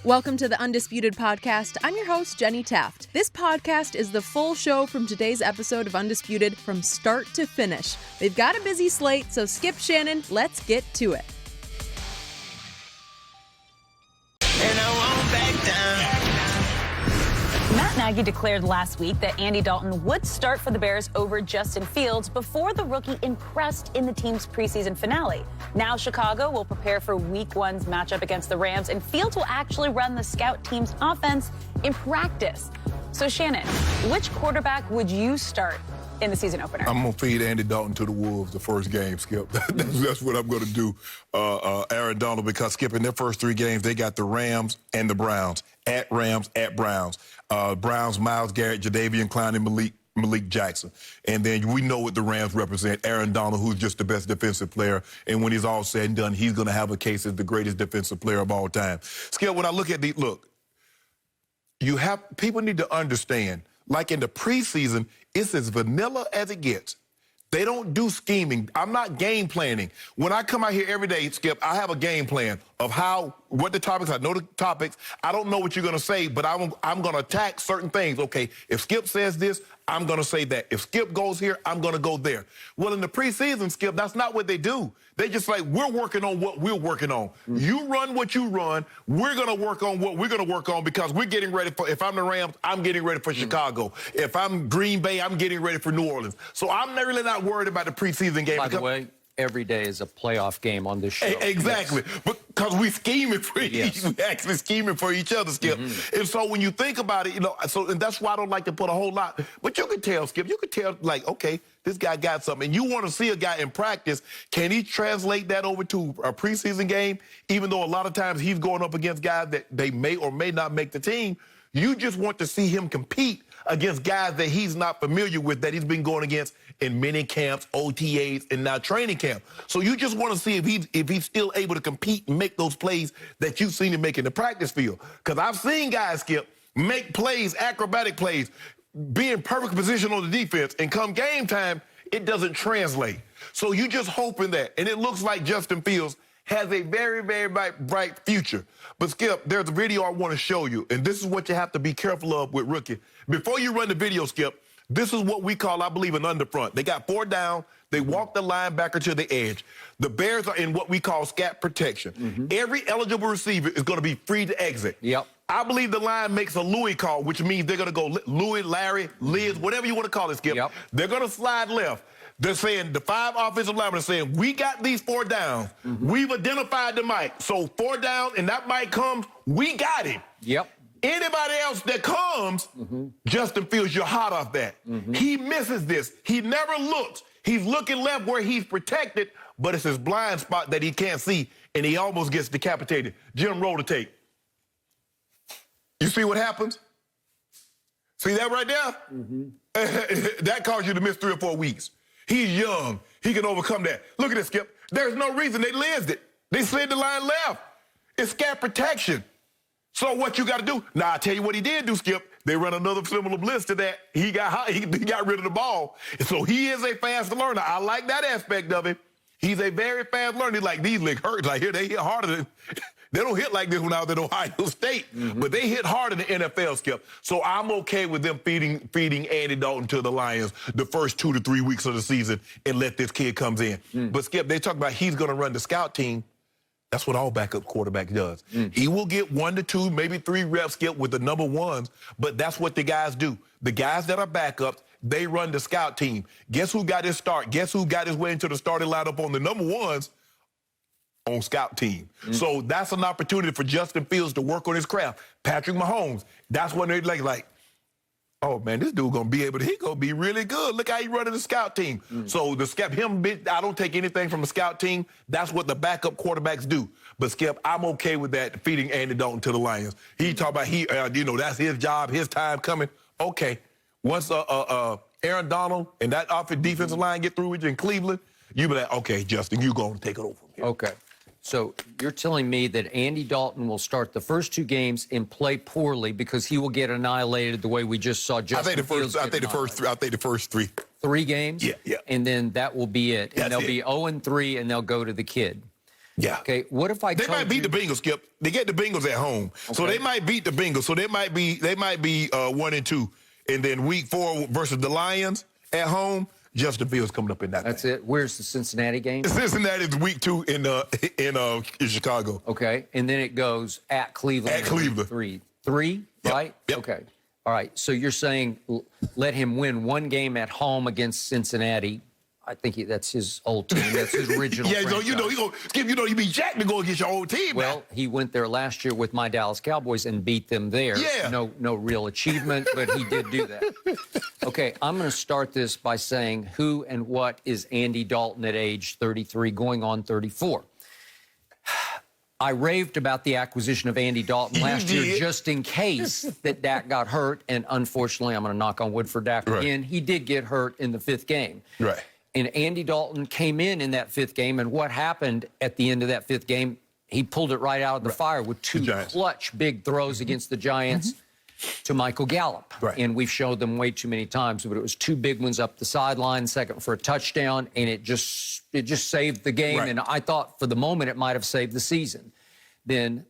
Welcome to the Undisputed podcast. I'm your host, Jenny Taft. This podcast is the full show from today's episode of Undisputed from start to finish. They've got a busy slate, so skip Shannon, let's get to it. And I won't back down. Matt Nagy declared last week that Andy Dalton would start for the Bears over Justin Fields before the rookie impressed in the team's preseason finale. Now Chicago will prepare for Week 1's matchup against the Rams, and Fields will actually run the scout team's offense in practice. So, Shannon, which quarterback would you start in the season opener? I'm going to feed Andy Dalton to the Wolves the first game, Skip. That's what I'm going to do, Aaron Donald, because, Skip, in their first 3 games, they got the Rams and the Browns. At Rams, at Browns. Browns, Myles Garrett, Jadeveon Clowney, and Malik Jackson. And then we know what the Rams represent. Aaron Donald, who's just the best defensive player. And when he's all said and done, he's going to have a case as the greatest defensive player of all time. Skip, when I look at people need to understand, like in the preseason, it's as vanilla as it gets. They don't do scheming. I'm not game planning. When I come out here every day, Skip, I have a game plan of what the topics. I know the topics. I don't know what you're going to say, but I'm going to attack certain things. Okay, if Skip says this, I'm going to say that. If Skip goes here, I'm going to go there. Well, in the preseason, Skip, that's not what they do. They just like, we're working on what we're working on. Mm-hmm. You run what you run. We're going to work on what we're going to work on because we're getting ready for, if I'm the Rams, I'm getting ready for Chicago. If I'm Green Bay, I'm getting ready for New Orleans. So I'm really not worried about the preseason game. By the way, every day is a playoff game on this show. Exactly. Yes. Because we scheming for we actually scheming for each other, Skip. Mm-hmm. And so when you think about it, and that's why I don't like to put a whole lot. But you can tell, Skip, you can tell, like, okay, this guy got something. And you want to see a guy in practice. Can he translate that over to a preseason game? Even though a lot of times he's going up against guys that they may or may not make the team. You just want to see him compete against guys that he's not familiar with, that he's been going against in mini camps, OTAs, and now training camp. So you just want to see if he's still able to compete and make those plays that you've seen him make in the practice field. Because I've seen guys, Skip, make plays, acrobatic plays, be in perfect position on the defense, and come game time, it doesn't translate. So you just hoping that. And it looks like Justin Fields has a very, very bright future. But, Skip, there's a video I want to show you, and this is what you have to be careful of with rookie. Before you run the video, Skip, this is what we call, I believe, an underfront. They got 4 down. They walk the linebacker to the edge. The Bears are in what we call scat protection. Mm-hmm. Every eligible receiver is going to be free to exit. Yep. I believe the line makes a Louis call, which means they're going to go Louis, Larry, Liz, whatever you want to call it, Skip. Yep. They're going to slide left. They're saying, the 5 offensive linemen are saying, we got these 4 downs. Mm-hmm. We've identified the Mike. So 4 down, and that Mike comes, we got him. Yep. Anybody else that comes, Justin Fields, you're hot off that. Mm-hmm. He misses this. He never looks. He's looking left where he's protected, but it's his blind spot that he can't see, and he almost gets decapitated. Jim, roll the tape. You see what happens? See that right there? Mm-hmm. That caused you to miss 3 or 4 weeks. He's young. He can overcome that. Look at this, Skip. There's no reason they lensed it. They slid the line left. It's scat protection. So what you got to do? Now, I tell you what he did do, Skip. They run another similar blitz to that. He got rid of the ball. So he is a fast learner. I like that aspect of him. He's a very fast learner. He's like, these legs hurt. Like, here, they hit harder than... They don't hit like this when I was at Ohio State, but they hit hard in the NFL, Skip. So I'm okay with them feeding Andy Dalton to the Lions the first 2 to 3 weeks of the season and let this kid comes in. But, Skip, they talk about he's going to run the scout team. That's what all backup quarterback does. He will get 1 to 2, maybe 3 reps, Skip, with the number ones, but that's what the guys do. The guys that are backups, they run the scout team. Guess who got his start? Guess who got his way into the starting lineup on the number ones? On scout team. So that's an opportunity for Justin Fields to work on his craft. Patrick Mahomes, that's when they're like, oh man, this dude he's gonna be really good. Look how he running the scout team. So the Skip, I don't take anything from the scout team. That's what the backup quarterbacks do. But Skip, I'm okay with that, feeding Andy Dalton to the Lions. He talk about that's his job, his time coming. Okay, once Aaron Donald and that defensive line get through with you in Cleveland, you be like, okay, Justin, you gonna take it over from here. Okay. So you're telling me that Andy Dalton will start the first 2 games and play poorly because he will get annihilated the way we just saw Justin Fields I think the first 3. 3 games? Yeah. And then that will be it. That's and they'll it. be 0-3, and they'll go to the kid. Yeah. Okay, what if I They told might beat you... the Bengals, Skip. They get the Bengals at home. So Okay. they might beat the Bengals. So they might be 1-2. And then week 4 versus the Lions at home, Justin Fields coming up in that. That's it. Where's the Cincinnati game? Cincinnati is week 2 in Chicago. Okay, and then it goes at Cleveland. At Cleveland. Three, Yep, right? yep. Okay. All right, so you're saying let him win one game at home against Cincinnati. I think that's his old team. That's his original Yeah, so franchise. Skip, you be jacked to go against your old team. Well, now. he went there last year with my Dallas Cowboys and beat them there. Yeah. No real achievement, but he did do that. Okay, I'm going to start this by saying who and what is Andy Dalton at age 33 going on 34. I raved about the acquisition of Andy Dalton last year just in case that Dak got hurt, and unfortunately, I'm going to knock on wood for Dak again. He did get hurt in the 5th game. Right. And Andy Dalton came in that 5th game, and what happened at the end of that 5th game, he pulled it right out of the fire with 2 clutch big throws against the Giants to Michael Gallup. Right. And we've showed them way too many times, but it was 2 big ones up the sideline, second for a touchdown, and it just saved the game. Right. And I thought for the moment it might have saved the season. Then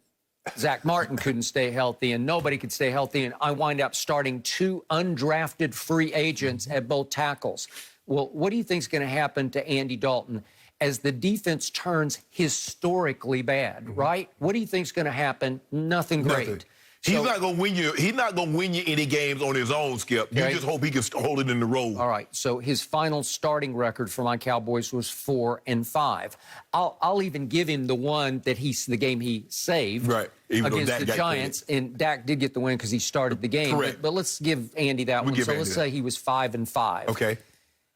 Zach Martin couldn't stay healthy, and nobody could stay healthy, and I wind up starting 2 undrafted free agents at both tackles. Well, what do you think is going to happen to Andy Dalton as the defense turns historically bad, right? What do you think is going to happen? Nothing great. Nothing. He's not going to win you. He's not going to win you any games on his own, Skip. You just hope he can hold it in the road. All right. So his final starting record for my Cowboys was 4-5. I'll even give him the one that the game he saved against the Giants, and Dak did get the win because he started the game. Correct. But let's give Andy that one. So let's say he was 5-5. Okay.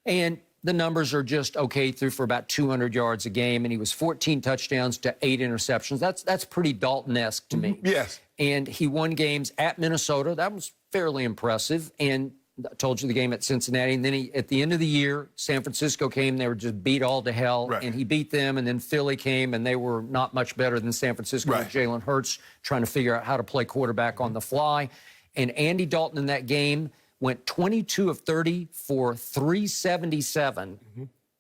And the numbers are just okay. Threw for about 200 yards a game, and he was 14 touchdowns to 8 interceptions. That's pretty Dalton-esque to me. Yes. And he won games at Minnesota. That was fairly impressive. And I told you the game at Cincinnati. And then at the end of the year, San Francisco came. They were just beat all to hell. Right. And he beat them. And then Philly came, and they were not much better than San Francisco with Jalen Hurts trying to figure out how to play quarterback on the fly. And Andy Dalton in that game went 22 of 30 for 377,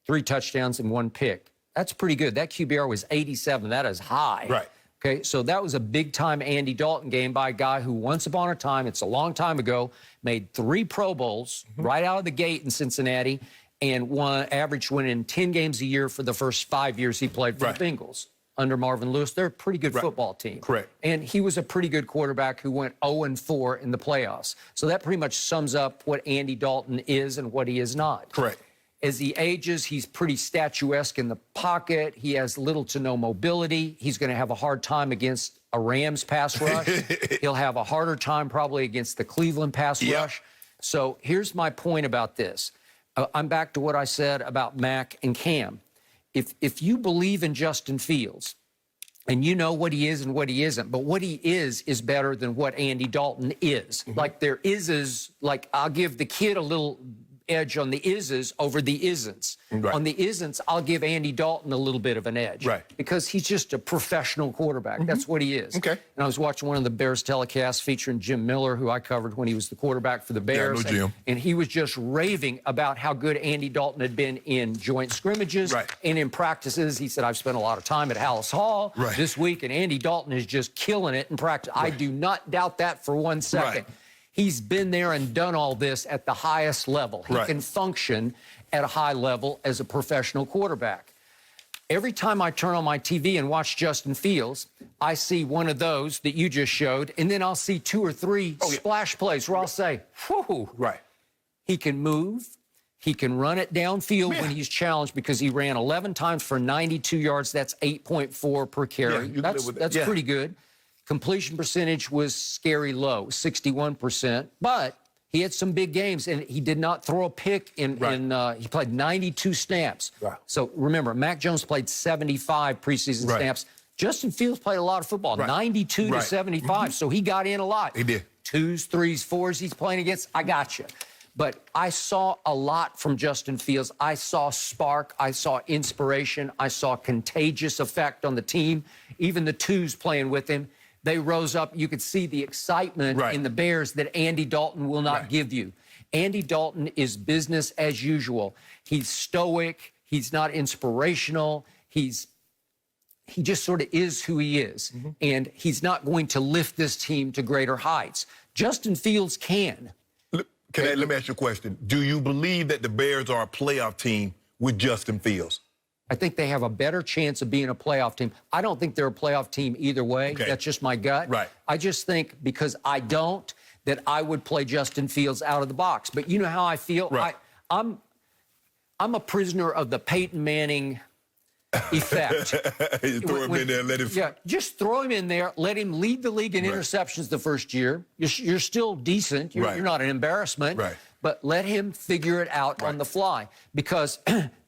3 touchdowns and 1 pick. That's pretty good. That QBR was 87. That is high. Right. Okay, so that was a big-time Andy Dalton game by a guy who once upon a time, it's a long time ago, made 3 Pro Bowls right out of the gate in Cincinnati and averaged winning 10 games a year for the first 5 years he played for the Bengals. Under Marvin Lewis, they're a pretty good football team. Correct. And he was a pretty good quarterback who went 0-4 in the playoffs. So that pretty much sums up what Andy Dalton is and what he is not. Correct. As he ages, he's pretty statuesque in the pocket. He has little to no mobility. He's going to have a hard time against a Rams pass rush. He'll have a harder time probably against the Cleveland pass rush. So here's my point about this. I'm back to what I said about Mac and Cam. If you believe in Justin Fields, and you know what he is and what he isn't, but what he is better than what Andy Dalton is. Like there is, like I'll give the kid a little edge on the ises over the isn'ts. On the isn'ts, I'll give Andy Dalton a little bit of an edge. Because he's just a professional quarterback. That's what he is. Okay. And I was watching one of the Bears telecasts featuring Jim Miller, who I covered when he was the quarterback for the Bears. Yeah, I know Jim. And he was just raving about how good Andy Dalton had been in joint scrimmages and in practices. He said, I've spent a lot of time at Hallis Hall this week, and Andy Dalton is just killing it in practice. I do not doubt that for 1 second. He's been there and done all this at the highest level. He can function at a high level as a professional quarterback. Every time I turn on my TV and watch Justin Fields, I see one of those that you just showed, and then I'll see 2 or 3 splash plays where I'll say, whew. He can move. He can run it downfield when he's challenged because he ran 11 times for 92 yards. That's 8.4 per carry. That's pretty good. Completion percentage was scary low, 61%, but he had some big games, and he did not throw a pick in he played 92 snaps. So remember, Mac Jones played 75 preseason snaps. Justin Fields played a lot of football, 92 to 75, so he got in a lot. He did. 2s, 3s, 4s he's playing against, I got you. But I saw a lot from Justin Fields. I saw spark. I saw inspiration. I saw contagious effect on the team. Even the 2s playing with him, they rose up. You could see the excitement in the Bears that Andy Dalton will not give you. Andy Dalton is business as usual. He's stoic. He's not inspirational. He's he just sort of is who he is. And he's not going to lift this team to greater heights. Justin Fields can. Let me ask you a question. Do you believe that the Bears are a playoff team with Justin Fields? I think they have a better chance of being a playoff team. I don't think they're a playoff team either way. Okay. That's just my gut. Right. I just think because I don't, that I would play Justin Fields out of the box. But you know how I feel? Right. I'm a prisoner of the Peyton Manning effect. You throw him in there and let him... Yeah, just throw him in there. Let him lead the league in interceptions the first year. You're still decent. You're not an embarrassment. Right. But let him figure it out on the fly, because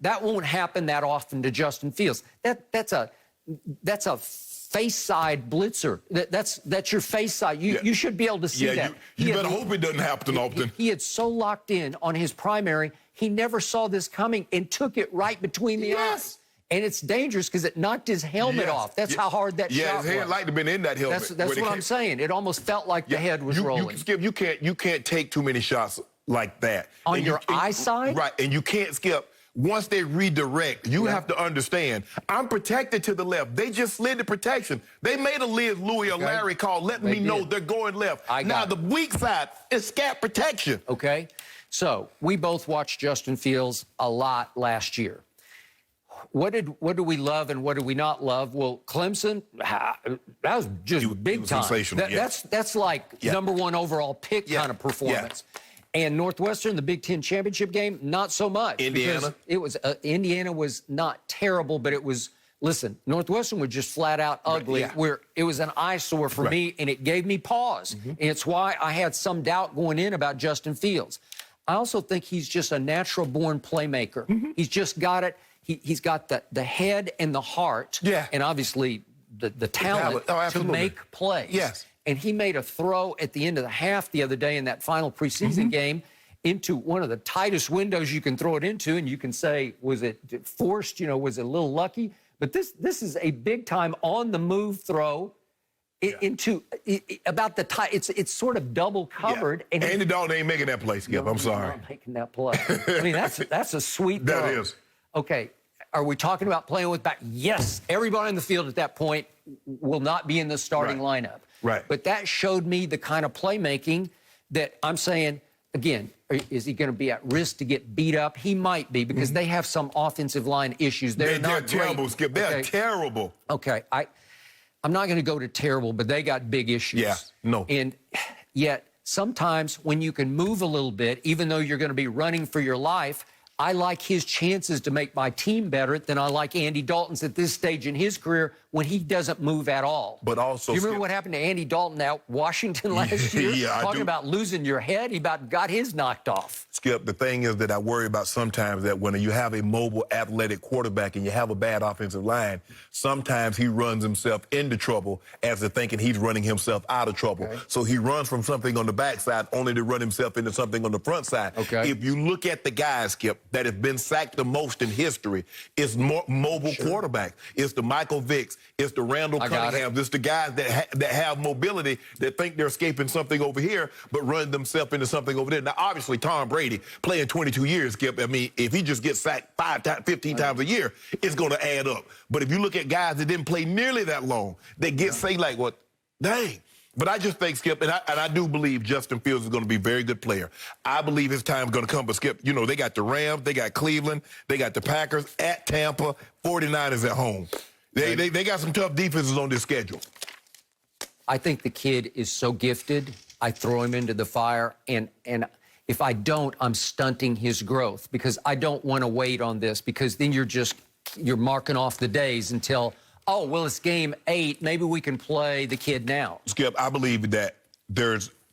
that won't happen that often to Justin Fields. That's a face side blitzer. That's your face side. You should be able to see that. You better hope it doesn't happen often. He had so locked in on his primary, he never saw this coming and took it right between the eyes. And it's dangerous because it knocked his helmet off. That's how hard that shot was. His head like to been in that helmet. That's what I'm saying. It almost felt like the head was rolling. Skip, you can't take too many shots like that. On your eyesight? Right, and you can't, Skip. Once they redirect, you have to understand, I'm protected to the left. They just slid the protection. They made a Liz, Louis, or Larry call letting me know they're going left. Now, the weak side is scat protection. Okay, so we both watched Justin Fields a lot last year. What do we love and what do we not love? Well, Clemson, that was just big time. Sensational, That's like #1 overall pick kind of performance. And Northwestern, the Big Ten championship game, not so much. Indiana. It was Indiana was not terrible, but it was. Listen, Northwestern was just flat out ugly. Where it was an eyesore for me, and it gave me pause. And it's why I had some doubt going in about Justin Fields. I also think he's just a natural-born playmaker. He's just got it. He's got the head and the heart, and obviously the talent to make plays. Yes. And he made a throw at the end of the half the other day in that final preseason game into one of the tightest windows you can throw it into, and you can say, was it forced? You know, was it a little lucky? But this is a big-time on-the-move throw into about the tight. It's sort of double covered. And Andy Dalton ain't making that play, Skip. I'm sorry. Not making that play. I mean, that's a sweet throw. That is. Okay, are we talking about playing with back? Yes, everybody in the field at that point will not be in the starting lineup. Right. But that showed me the kind of playmaking that I'm saying, again, is he going to be at risk to get beat up? He might be, because they have some offensive line issues. They're terrible, Skip. They're terrible. Okay, I'm not going to go to terrible, but they got big issues. Yeah, no. And yet, sometimes when you can move a little bit, even though you're going to be running for your life, I like his chances to make my team better than I like Andy Dalton's at this stage in his career when he doesn't move at all. But also, you remember what happened to Andy Dalton at Washington last year? Talking about losing your head, he about got his knocked off. Skip, the thing is that I worry about sometimes that when you have a mobile, athletic quarterback and you have a bad offensive line, sometimes he runs himself into trouble as to thinking he's running himself out of trouble. Okay. So he runs from something on the backside only to run himself into something on the front side. Okay. If you look at the guys, Skip, that have been sacked the most in history, it's more mobile quarterbacks. It's the Michael Vicks. It's the Randall Cunninghams. It's the guys that have mobility that think they're escaping something over here but run themselves into something over there. Now, obviously, Tom Brady, playing 22 years, Skip, I mean, if he just gets sacked 15 times a year, it's going to add up. But if you look at guys that didn't play nearly that long, they get say like, what, dang. But I just think, Skip, and I do believe Justin Fields is going to be a very good player. I believe his time is going to come. But, Skip, you know, they got the Rams, they got Cleveland, they got the Packers at Tampa, 49ers at home. They got some tough defenses on this schedule. I think the kid is so gifted, I throw him into the fire, and if I don't, I'm stunting his growth, because I don't want to wait on this, because then you're marking off the days until, oh, well, it's game 8. Maybe we can play the kid now. Skip, I believe that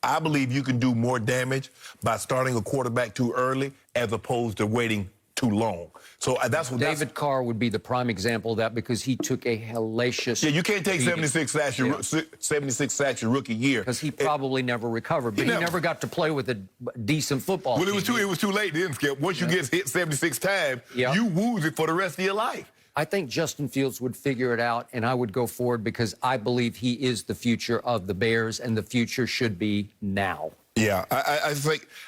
I believe you can do more damage by starting a quarterback too early as opposed to waiting too long. So that's what David Carr would be the prime example of that, because he took a hellacious. Yeah, you can't take 76 sacks your rookie year. Because he probably never recovered, but he never got to play with a decent football team. Well, it was too late then, Skip. Once you get hit 76 times, you lose it for the rest of your life. I think Justin Fields would figure it out, and I would go forward because I believe he is the future of the Bears, and the future should be now. Yeah,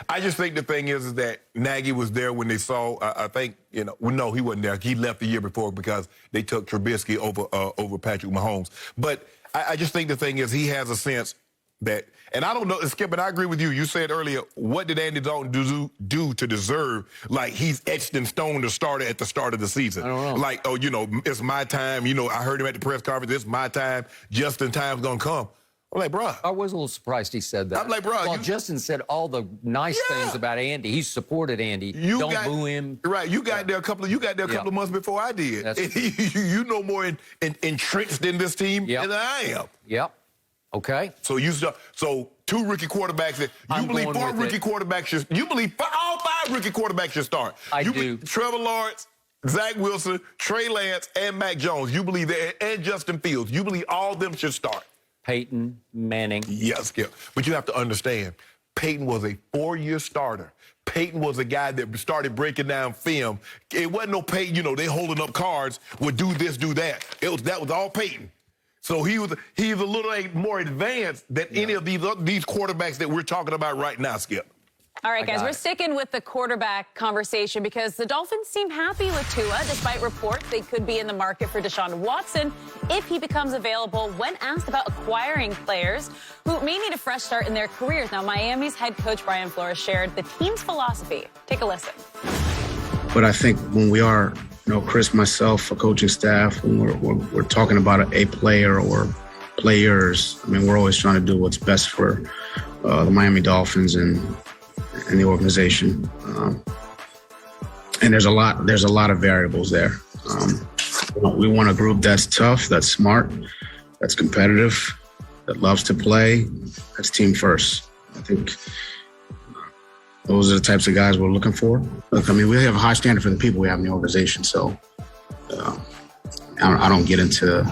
I just think the thing is that Nagy was there when they saw. I think no, he wasn't there. He left the year before because they took Trubisky over Patrick Mahomes. But I just think the thing is he has a sense that, and I don't know, Skip, and I agree with you. You said earlier, what did Andy Dalton do to deserve, like, he's etched in stone to start at the start of the season? I don't know. Like, oh, it's my time. I heard him at the press conference, it's my time. Justin time's going to come. I'm like, bro. I was a little surprised he said that. I'm like, bro. Well, Justin said all the nice things about Andy. He supported Andy. Don't boo him. Right. You got there a couple of months before I did. You know more entrenched in this team than I am. Yep. Okay. So two rookie quarterbacks. You believe all 5 rookie quarterbacks should start. I do. Trevor Lawrence, Zach Wilson, Trey Lance, and Mac Jones. You believe that, and Justin Fields. You believe all of them should start. Peyton Manning. Yes, Skip. But you have to understand, Peyton was a 4-year starter. Peyton was a guy that started breaking down film. It wasn't no Peyton, they holding up cards, would do this, do that. That was all Peyton. So he's a little more advanced than any of these quarterbacks that we're talking about right now, Skip. All right, guys, we're sticking with the quarterback conversation because the Dolphins seem happy with Tua, despite reports they could be in the market for Deshaun Watson if he becomes available. When asked about acquiring players who may need a fresh start in their careers. Now, Miami's head coach Brian Flores shared the team's philosophy. Take a listen. But I think when we are, Chris, myself, a coaching staff, when we're talking about a player or players, we're always trying to do what's best for the Miami Dolphins and the organization. And there's a lot of variables there. We want a group that's tough, that's smart, that's competitive, that loves to play, that's team first. I think those are the types of guys we're looking for. Look, we have a high standard for the people we have in the organization, so I don't get into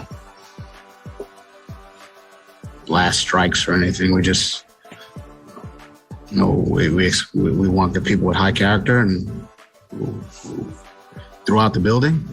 last strikes or anything. We just we want the people with high character and throughout the building.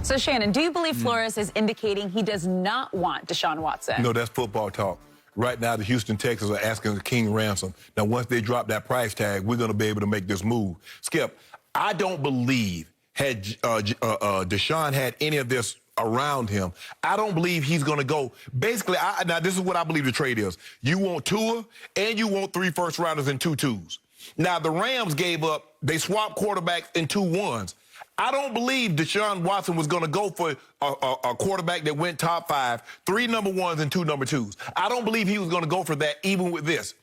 So, Shannon, do you believe Flores is indicating he does not want Deshaun Watson? No, that's football talk. Right now, the Houston Texans are asking a king ransom. Now, once they drop that price tag, we're going to be able to make this move. Skip, I don't believe had Deshaun had any of this around him, I don't believe he's going to go. Basically, now this is what I believe the trade is. You want Tua, and you want 3 first-rounders and 2 twos. Now, the Rams they swapped quarterbacks and 2 ones. I don't believe Deshaun Watson was going to go for a quarterback that went top 5, 3 number 1s and 2 number 2s. I don't believe he was going to go for that even with this.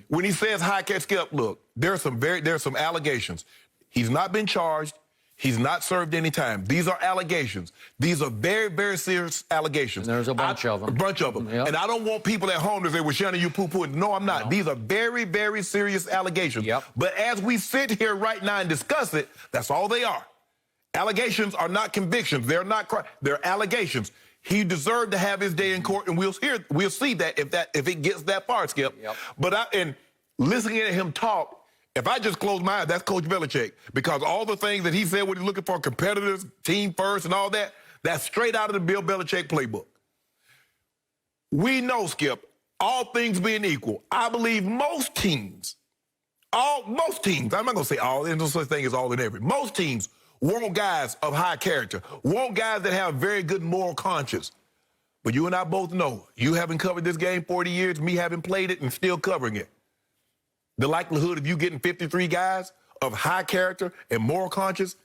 When he says high catch, Skip, look, there's some allegations. He's not been charged. He's not served any time. These are allegations. These are very, very serious allegations. And there's a bunch of them. A bunch of them. Yep. And I don't want people at home to say, well, Shannon, you poo-pooing. No, I'm not. No. These are very, very serious allegations. Yep. But as we sit here right now and discuss it, that's all they are. Allegations are not convictions. They're allegations. He deserved to have his day in court, and we'll see that if it gets that far, Skip. Yep. But listening to him talk, if I just close my eyes, that's Coach Belichick. Because all the things that he said when he's looking for competitors, team first, and all that, that's straight out of the Bill Belichick playbook. We know, Skip, all things being equal, I believe most teams, I'm not going to say all, there's no such thing as all and every. Most teams want guys of high character, want guys that have very good moral conscience. But you and I both know, you haven't covered this game 40 years, me having played it and still covering it. The likelihood of you getting 53 guys of high character and moral conscience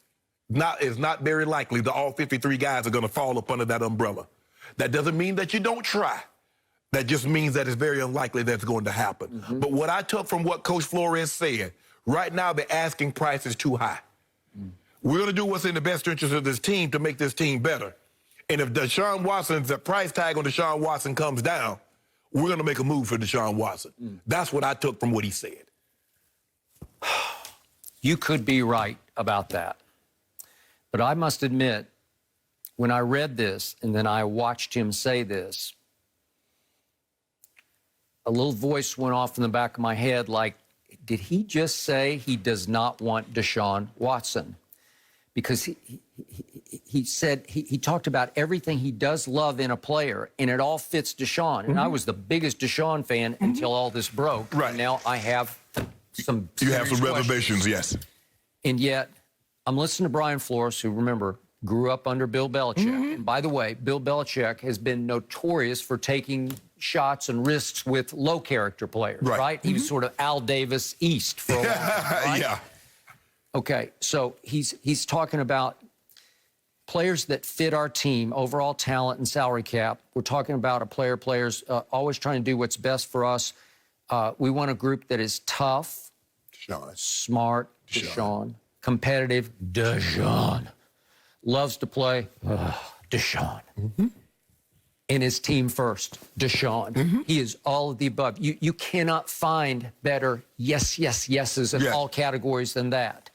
is not very likely that all 53 guys are going to fall up under that umbrella. That doesn't mean that you don't try. That just means that it's very unlikely that's going to happen. Mm-hmm. But what I took from what Coach Flores said, right now the asking price is too high. Mm. We're going to do what's in the best interest of this team to make this team better. And if the price tag on Deshaun Watson comes down, we're going to make a move for Deshaun Watson. Mm. That's what I took from what he said. You could be right about that. But I must admit, when I read this and then I watched him say this, a little voice went off in the back of my head like, did he just say he does not want Deshaun Watson? because he said he talked about everything he does love in a player, and it all fits Deshaun. And I was the biggest Deshaun fan until all this broke. Right. And now I have some You have some serious reservations, questions. yes. And yet, I'm listening to Brian Flores, who, remember, grew up under Bill Belichick. And by the way, Bill Belichick has been notorious for taking shots and risks with low-character players, right? He was sort of Al Davis East for a while, right? Yeah. Okay, so he's talking about players that fit our team, overall talent and salary cap. We're talking about players always trying to do what's best for us. We want a group that is tough, smart, Deshaun, competitive, Deshaun, loves to play, Deshaun, and his team first, Deshaun. He is all of the above. You cannot find better yeses in all categories than that.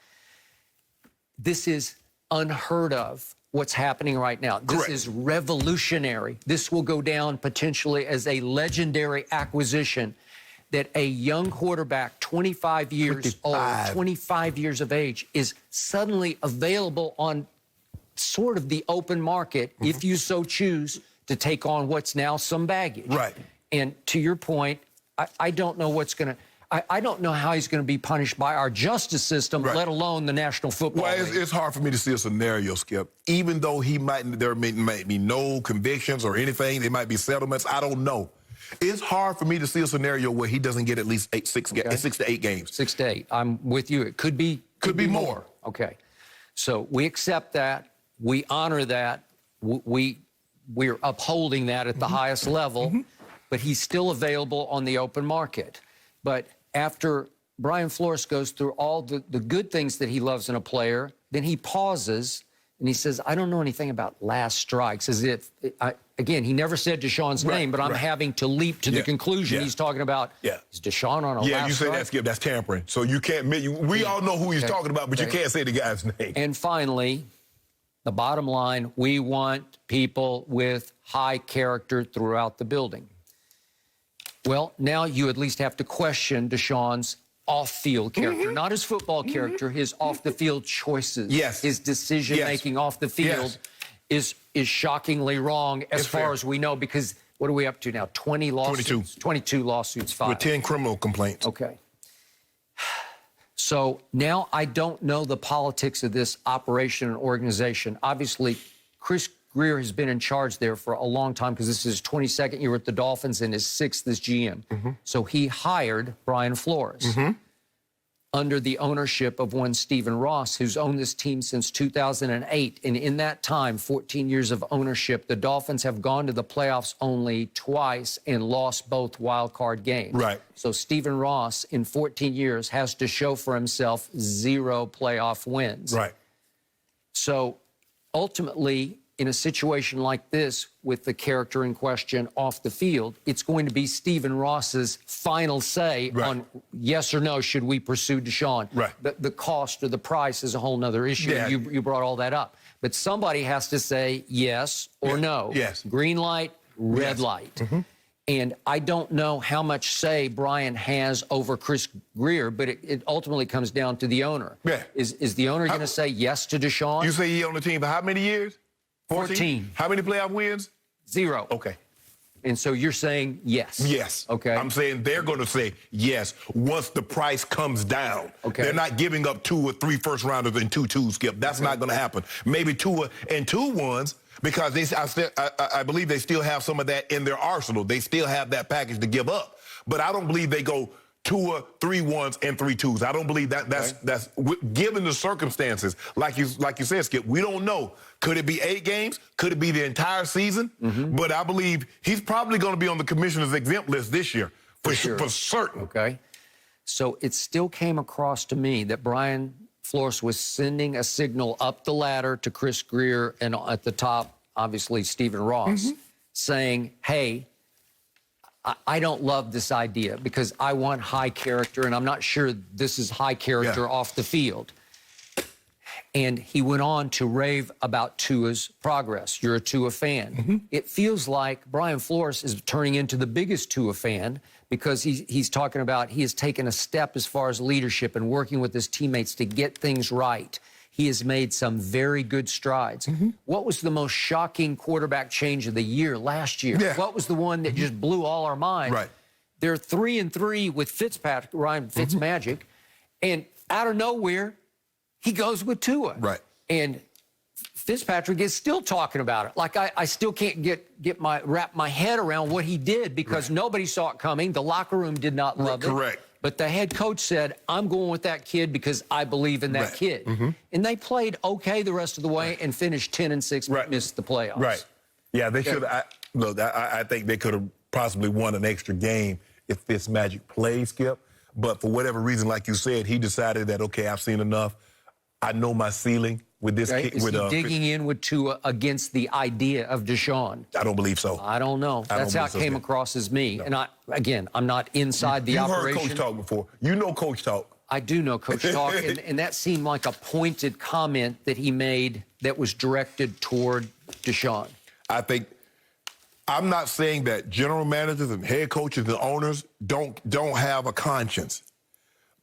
This is unheard of, what's happening right now. This is revolutionary. This will go down potentially as a legendary acquisition, that a young quarterback, 25 years old, 25 years of age, is suddenly available on sort of the open market, if you so choose, to take on what's now some baggage. Right. And to your point, I don't know what's going to... I don't know how he's going to be punished by our justice system, let alone the National Football League. Well, it's hard for me to see a scenario, Skip. Even though there might be no convictions or anything, there might be settlements, I don't know. It's hard for me to see a scenario where he doesn't get at least 6 to 8 games. 6 to 8. I'm with you. It could be more. Okay. So we accept that. We honor that. We're upholding that at the highest level. But he's still available on the open market. But after Brian Flores goes through all the good things that he loves in a player, then he pauses and he says, I don't know anything about last strikes. As if, again, he never said Deshaun's name, but I'm having to leap to the conclusion he's talking about. Is Deshaun on a last strike? Yeah, you say that, Skip, that's tampering. So you can't, we all know who he's talking about, but you can't say the guy's name. And finally, the bottom line, we want people with high character throughout the building. Well, now you at least have to question Deshaun's off-field character, not his football character, his off-the-field choices. His decision-making off the field is shockingly wrong as far as we know, because what are we up to now? 20 lawsuits? 22 lawsuits filed. With 10 criminal complaints. Okay. So now I don't know the politics of this operation and organization. Obviously, Chris Grier has been in charge there for a long time, because this is his 22nd year with the Dolphins and his 6th as GM. So he hired Brian Flores under the ownership of one Stephen Ross, who's owned this team since 2008. And in that time, 14 years of ownership, the Dolphins have gone to the playoffs only twice and lost both wild card games. So Stephen Ross, in 14 years, has to show for himself 0 playoff wins. So ultimately, in a situation like this, with the character in question off the field, it's going to be Stephen Ross's final say on yes or no, should we pursue Deshaun? The cost or the price is a whole nother issue. You brought all that up. But somebody has to say yes or no. Green light, red light. And I don't know how much say Brian has over Chris Grier, but it ultimately comes down to the owner. Is the owner going to say yes to Deshaun? You say he on the team for how many years? 14. How many playoff wins? 0. Okay. And so you're saying yes? Yes. Okay. I'm saying they're going to say yes once the price comes down. Okay. They're not giving up 2 or 3 first rounders and 2 2s, Skip. That's not going to happen. Maybe 2 and 2 1s, because I believe they still have some of that in their arsenal. They still have that package to give up. But I don't believe they go 2 or 3 1s and 3 2s. I don't believe that's given the circumstances. Like you said, Skip, we don't know. Could it be 8 games? Could it be the entire season? But I believe he's probably going to be on the commissioner's exempt list this year, for certain. Okay. So it still came across to me that Brian Flores was sending a signal up the ladder to Chris Grier, and at the top, obviously, Stephen Ross, saying, hey, I don't love this idea, because I want high character, and I'm not sure this is high character off the field. And he went on to rave about Tua's progress. You're a Tua fan. It feels like Brian Flores is turning into the biggest Tua fan, because he's talking about he has taken a step as far as leadership and working with his teammates to get things right. he has made some very good strides. What was the most shocking quarterback change of the year last year? Yeah. What was the one that just blew all our minds? Right. They're 3-3 with Ryan Fitzmagic, and out of nowhere, he goes with Tua. Right. And Fitzpatrick is still talking about it. Like I still can't wrap my head around what he did because nobody saw it coming. The locker room did not love it. Correct. But the head coach said, I'm going with that kid because I believe in that kid. And they played okay the rest of the way and finished 10-6, but missed the playoffs. Right. Yeah, they should have. Look, I think they could have possibly won an extra game if Fitzmagic played, Skip. But for whatever reason, like you said, he decided that, okay, I've seen enough. I know my ceiling with this kid. Is he digging in with Tua against the idea of Deshaun? I don't believe so. I don't know. That's how it came across as me. No. And I'm not inside the operation. You've heard Coach talk before. You know Coach talk. I do know Coach talk, and that seemed like a pointed comment that he made that was directed toward Deshaun. I'm not saying that general managers and head coaches and owners don't have a conscience.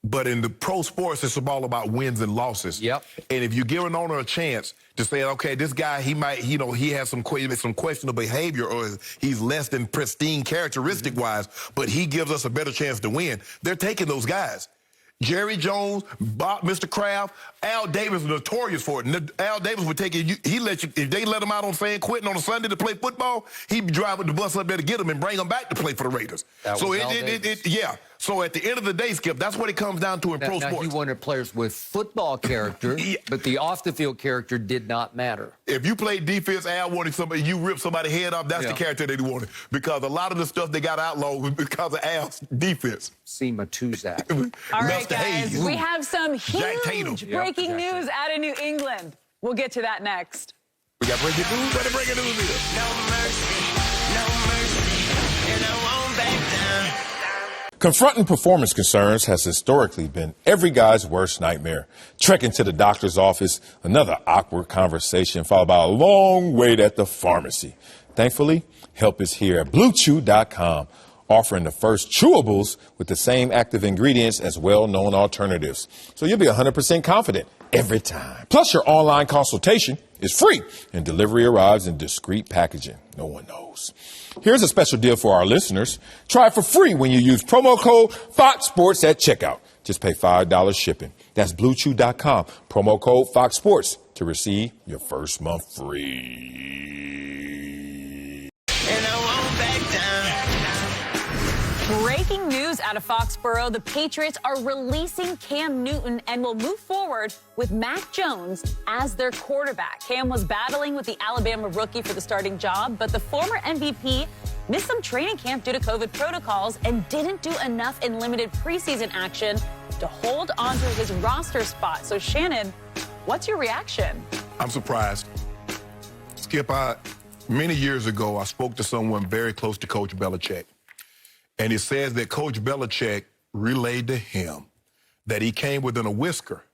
But in the pro sports, it's all about wins and losses. Yep. And if you give an owner a chance to say, okay, this guy, he might, he has some questionable behavior or he's less than pristine characteristic-wise, but he gives us a better chance to win, they're taking those guys. Jerry Jones, Bob, Mr. Kraft, Al Davis was notorious for it. Al Davis would take it. If they let him out on San Quentin on a Sunday to play football, he'd be driving the bus up there to get him and bring him back to play for the Raiders. So at the end of the day, Skip, that's what it comes down to in pro sports. He wanted players with football character, but the off-the-field character did not matter. If you play defense, Al wanted somebody, you rip somebody's head off, that's the character that he wanted. Because a lot of the stuff they got outlawed was because of Al's defense. Sema Tuzak. All right, guys, we have some huge breaking news out of New England. We'll get to that next. We got breaking news. What the breaking news is? No mercy, and I won't back down. Confronting performance concerns has historically been every guy's worst nightmare. Trekking to the doctor's office, another awkward conversation followed by a long wait at the pharmacy. Thankfully, help is here at BlueChew.com, offering the first chewables with the same active ingredients as well-known alternatives. So you'll be 100% confident every time. Plus, your online consultation is free, and delivery arrives in discreet packaging. No one knows. Here's a special deal for our listeners. Try it for free when you use promo code Fox Sports at checkout. Just pay $5 shipping. That's BlueChew.com. Promo code Fox Sports to receive your first month free. And I won't back down. Breaking news out of Foxborough. The Patriots are releasing Cam Newton and will move forward with Mac Jones as their quarterback. Cam was battling with the Alabama rookie for the starting job, but the former MVP missed some training camp due to COVID protocols and didn't do enough in limited preseason action to hold on to his roster spot. So, Shannon, what's your reaction? I'm surprised. Skip, many years ago, I spoke to someone very close to Coach Belichick. And it says that Coach Belichick relayed to him that he came within a whisker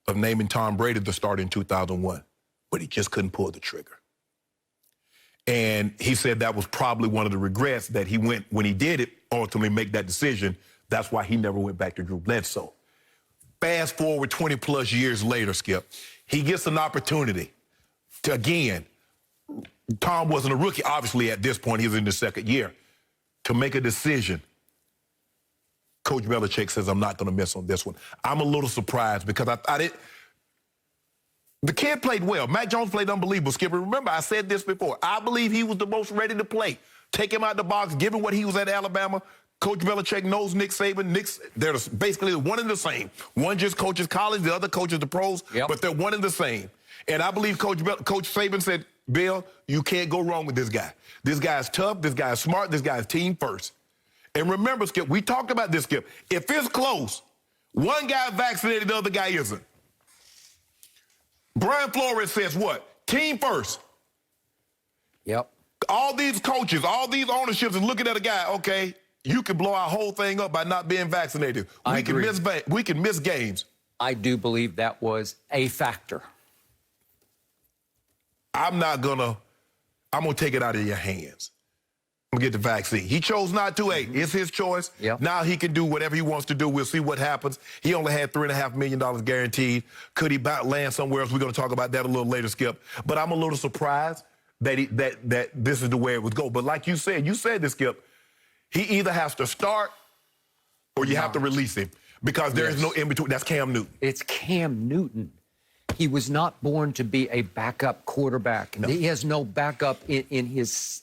of naming Tom Brady to start in 2001, but he just couldn't pull the trigger. And he said that was probably one of the regrets that he went, when he did it, ultimately make that decision. That's why he never went back to Drew Bledsoe. Fast forward 20 plus years later, Skip, he gets an opportunity to, again, Tom wasn't a rookie, obviously, at this point. He was in his second year. To make a decision, Coach Belichick says, I'm not going to miss on this one. I'm a little surprised because I didn't. The kid played well. Mac Jones played unbelievable, Skipper. Remember, I said this before. I believe he was the most ready to play. Take him out the box, given what he was at Alabama. Coach Belichick knows Nick Saban. They're basically one and the same. One just coaches college, the other coaches the pros, but they're one and the same. And I believe Coach Saban said, Bill, you can't go wrong with this guy. This guy's tough, this guy's smart, this guy's team first. And remember, Skip, we talked about this, Skip. If it's close, one guy vaccinated, the other guy isn't. Brian Flores says what? Team first. Yep. All these coaches, all these ownerships is looking at a guy, okay, you can blow our whole thing up by not being vaccinated. We can miss games. I do believe that was a factor. I'm going to take it out of your hands. get the vaccine. He chose not to. Hey, it's his choice. Yep. Now he can do whatever he wants to do. We'll see what happens. He only had $3.5 million guaranteed. Could he land somewhere else? We're going to talk about that a little later, Skip. But I'm a little surprised that this is the way it would go. But like you said this, Skip, he either has to start or you have to release him because there is no in-between. That's Cam Newton. It's Cam Newton. He was not born to be a backup quarterback. No. He has no backup in his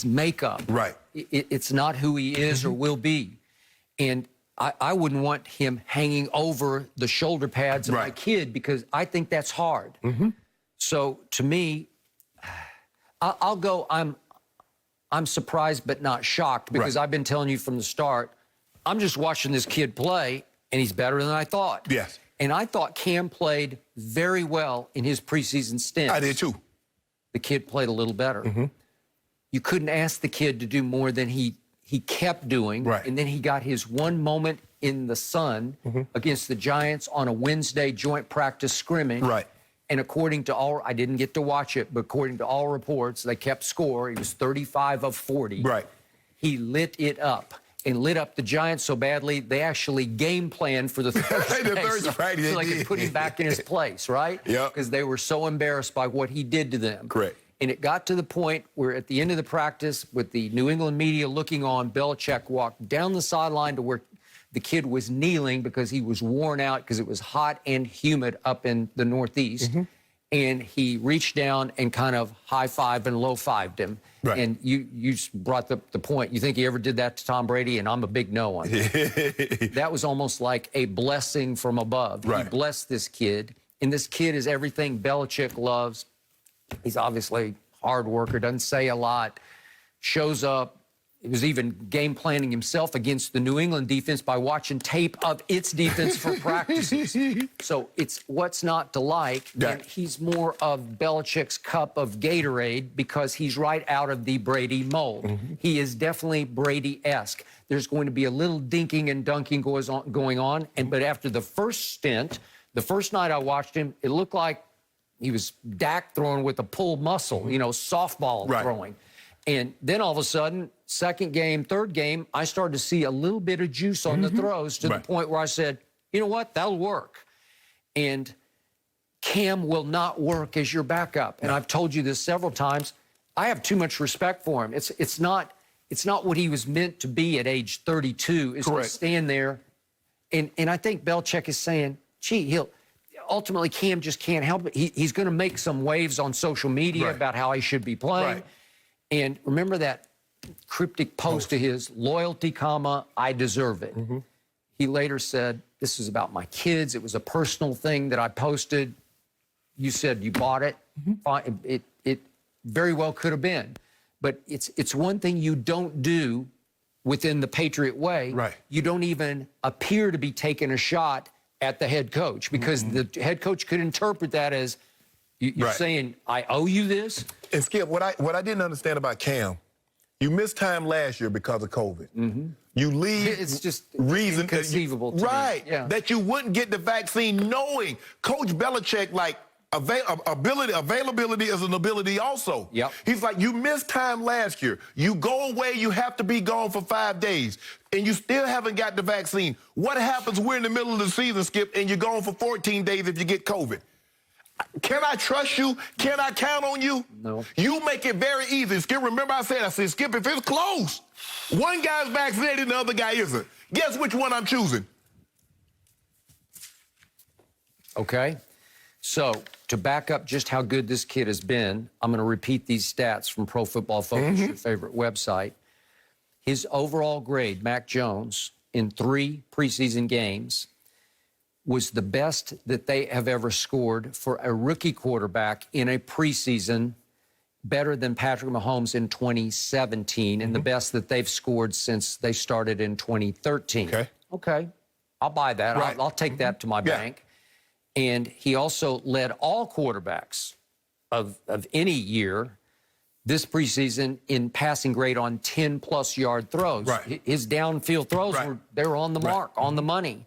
makeup. Right. It's not who he is or will be. And I wouldn't want him hanging over the shoulder pads of my kid because I think that's hard. So to me, I'll go, I'm surprised but not shocked because I've been telling you from the start, I'm just watching this kid play and he's better than I thought. Yes. And I thought Cam played very well in his preseason stint. I did too. The kid played a little better. You couldn't ask the kid to do more than he kept doing. Right. And then he got his one moment in the sun against the Giants on a Wednesday joint practice scrimmage. Right. And according to all, I didn't get to watch it, but according to all reports, they kept score. He was 35 of 40. Right. He lit it up. And lit up the Giants so badly, they actually game planned for the Thursday. So they could put him back in his place, right? Yeah. Because they were so embarrassed by what he did to them. Correct. And it got to the point where at the end of the practice, with the New England media looking on, Belichick walked down the sideline to where the kid was kneeling because he was worn out because it was hot and humid up in the Northeast. And he reached down and kind of high-fived and low-fived him. Right. And you brought the point. You think he ever did that to Tom Brady? And I'm a big no on that. That was almost like a blessing from above. He blessed this kid. And this kid is everything Belichick loves. He's obviously a hard worker, doesn't say a lot, shows up. He was even game planning himself against the New England defense by watching tape of its defense for practices. So it's what's not to like. And he's more of Belichick's cup of Gatorade because he's right out of the Brady mold. He is definitely Brady-esque. There's going to be a little dinking and dunking going on. But after the first stint, the first night I watched him, it looked like he was Dak throwing with a pulled muscle, you know, softball throwing. And then all of a sudden, second game, third game, I started to see a little bit of juice on the throws to the point where I said, you know what, that'll work. And Cam will not work as your backup. And I've told you this several times. I have too much respect for him. It's not what he was meant to be at age 32, is to stand there. And I think Belichick is saying, gee, ultimately Cam just can't help it. He's going to make some waves on social media about how he should be playing. And remember that cryptic post to his, loyalty, comma, I deserve it. He later said, this is about my kids. It was a personal thing that I posted. You said you bought it. Fine. It very well could have been. But it's one thing you don't do within the Patriot way. You don't even appear to be taking a shot at the head coach because the head coach could interpret that as you're saying, I owe you this? And Skip, what I didn't understand about Cam, you missed time last year because of COVID. You leave. It's just reason inconceivable to me. That you wouldn't get the vaccine knowing Coach Belichick, like, availability is an ability also. He's like, you missed time last year. You go away, you have to be gone for 5 days, and you still haven't got the vaccine. What happens? We're in the middle of the season, Skip, and you're gone for 14 days if you get COVID. Can I trust you? Can I count on you? No. You make it very easy. Skip, remember I said, Skip, if it's close, one guy's vaccinated and the other guy isn't. Guess which one I'm choosing? Okay. So to back up just how good this kid has been, I'm going to repeat these stats from Pro Football Focus, your favorite website. His overall grade, Mac Jones, in 3 preseason games, was the best that they have ever scored for a rookie quarterback in a preseason, better than Patrick Mahomes in 2017, and the best that they've scored since they started in 2013. Okay. I'll buy that. I'll take that to my bank. And he also led all quarterbacks of any year this preseason in passing grade on 10-plus yard throws. His downfield throws, they were on the mark, on the money.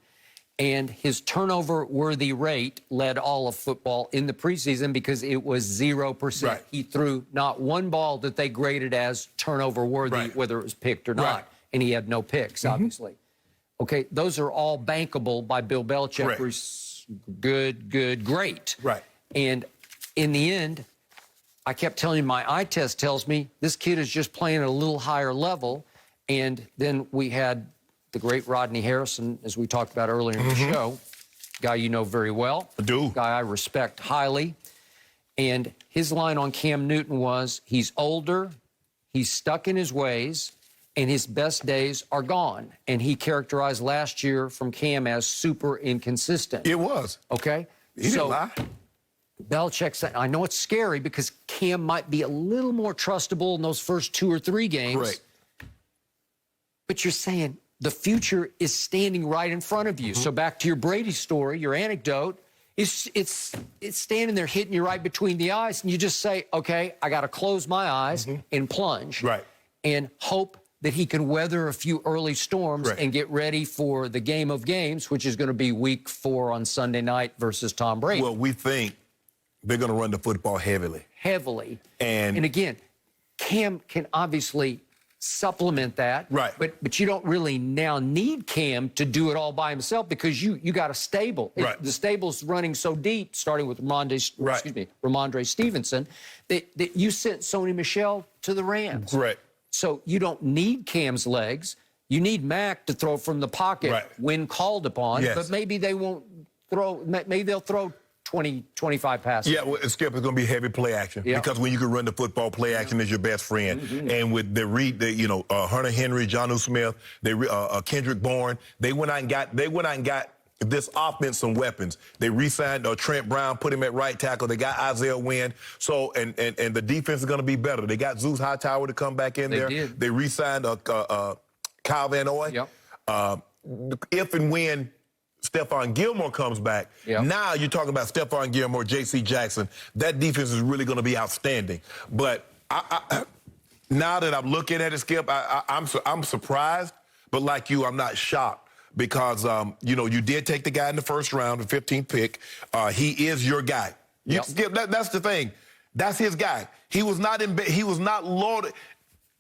And his turnover-worthy rate led all of football in the preseason because it was 0%. Right. He threw not one ball that they graded as turnover-worthy, whether it was picked or not. Right. And he had no picks, obviously. Okay, those are all bankable by Bill Belichick. Good, great. Right. And in the end, I kept telling you, my eye test tells me this kid is just playing at a little higher level. And then we had the great Rodney Harrison, as we talked about earlier in the show, guy you know very well. I do. Guy I respect highly. And his line on Cam Newton was, he's older, he's stuck in his ways, and his best days are gone. And he characterized last year from Cam as super inconsistent. It was. Okay? He didn't lie. Belichick said, I know it's scary because Cam might be a little more trustable in those first 2 or 3 games. Right. But you're saying the future is standing right in front of you. So back to your Brady story, your anecdote, it's standing there hitting you right between the eyes, and you just say, okay, I got to close my eyes and plunge. Right. And hope that he can weather a few early storms and get ready for the game of games, which is going to be week 4 on Sunday night versus Tom Brady. Well, we think they're going to run the football heavily. And again, Cam can obviously supplement that. Right. But you don't really now need Cam to do it all by himself because you got a stable. Right. The stable's running so deep, starting with Ramondre Stevenson, that you sent Sony Michel to the Rams. Right. So you don't need Cam's legs. You need Mac to throw from the pocket when called upon. Yes. But maybe they won't throw. Maybe they'll throw 20, 25 passes. Yeah, well, Skip, it's going to be heavy play action because when you can run the football, play action is your best friend. And with Hunter Henry, Jonnu Smith, Kendrick Bourne, they went out and got this offense some weapons. They re-signed Trent Brown, put him at right tackle. They got Isaiah Wynn. So and the defense is going to be better. They got Zeus Hightower to come back in there. Did. They re-signed Kyle Van Noy. Yep. If and when Stephon Gilmore comes back, now you're talking about Stephon Gilmore, J.C. Jackson. That defense is really going to be outstanding. But now that I'm looking at it, Skip, I'm surprised. But like you, I'm not shocked because, you did take the guy in the first round, the 15th pick. He is your guy. Skip, that's the thing. That's his guy. He was not loaded.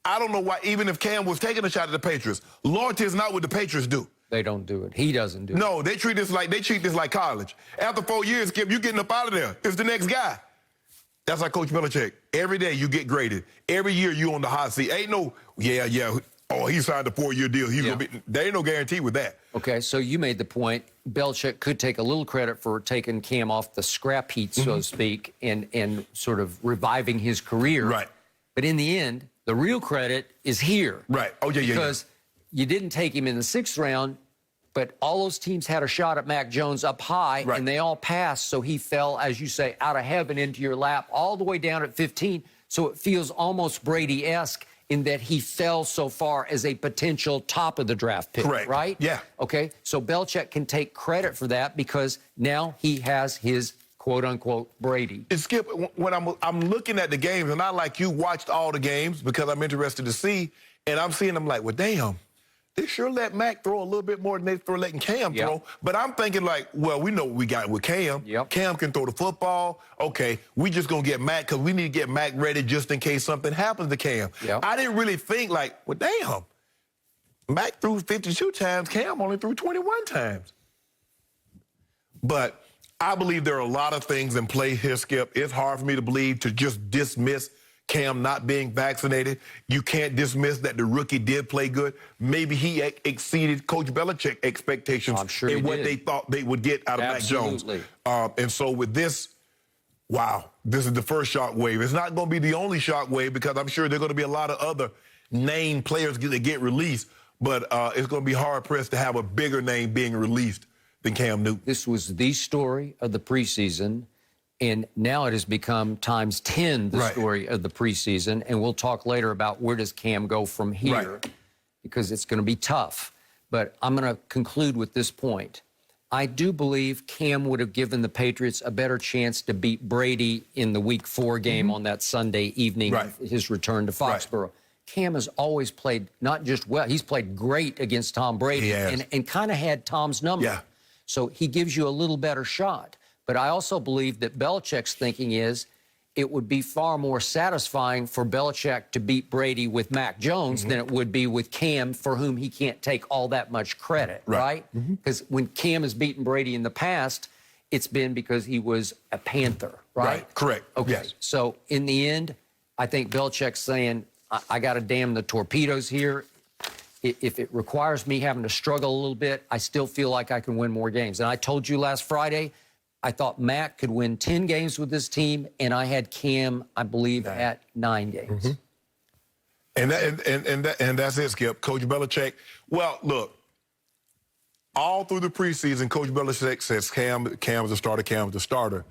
I don't know why, even if Cam was taking a shot at the Patriots, loyalty is not what the Patriots do. They don't do it. He doesn't do it. No, they treat this like college. After 4 years, Skip, you're getting up out of there. It's the next guy. That's like Coach Belichick. Every day you get graded. Every year you on the hot seat. Ain't no, oh, he signed a 4-year deal. There ain't no guarantee with that. Okay, so you made the point. Belichick could take a little credit for taking Cam off the scrap heap, so to speak, and sort of reviving his career. Right. But in the end, the real credit is here. Right. Oh, yeah. Because you didn't take him in the 6th round, but all those teams had a shot at Mac Jones up high, and they all passed. So he fell, as you say, out of heaven into your lap all the way down at 15. So it feels almost Brady-esque in that he fell so far as a potential top of the draft pick. Correct. Right? Yeah. Okay, so Belichick can take credit for that because now he has his quote-unquote Brady. And Skip, when I'm looking at the games, and I, like you, watched all the games because I'm interested to see, and I'm seeing them like, well, damn, they sure let Mac throw a little bit more than they're letting Cam throw. But I'm thinking like, well, we know what we got with Cam. Cam can throw the football. Okay, we just going to get Mac because we need to get Mac ready just in case something happens to Cam. I didn't really think like, well, damn, Mac threw 52 times, Cam only threw 21 times. But I believe there are a lot of things in play here, Skip. It's hard for me to believe to just dismiss Cam not being vaccinated. You can't dismiss that the rookie did play good. Maybe he exceeded Coach Belichick's expectations in what they thought they would get out of Mac Jones. And so with this, wow, this is the first shock wave. It's not going to be the only shock wave because I'm sure there are going to be a lot of other named players that get released, but it's going to be hard-pressed to have a bigger name being released than Cam Newton. This was the story of the preseason, and now it has become times 10 the story of the preseason, and we'll talk later about where does Cam go from here, because it's going to be tough. But I'm going to conclude with this point. I do believe Cam would have given the Patriots a better chance to beat Brady in the Week 4 game on that Sunday evening, his return to Foxborough. Cam has always played not just well, he's played great against Tom Brady and kind of had Tom's number. So he gives you a little better shot. But I also believe that Belichick's thinking is it would be far more satisfying for Belichick to beat Brady with Mac Jones than it would be with Cam, for whom he can't take all that much credit, right? Because when Cam has beaten Brady in the past, it's been because he was a Panther, right? Correct. Okay. Yes. So in the end, I think Belichick's saying, I got to damn the torpedoes here. If it requires me having to struggle a little bit, I still feel like I can win more games. And I told you last Friday, I thought Mac could win 10 games with this team, and I had Cam, I believe, at 9 games. And that's it, Skip. Coach Belichick. Well, look, all through the preseason, Coach Belichick says Cam is the starter, Cam is the starter.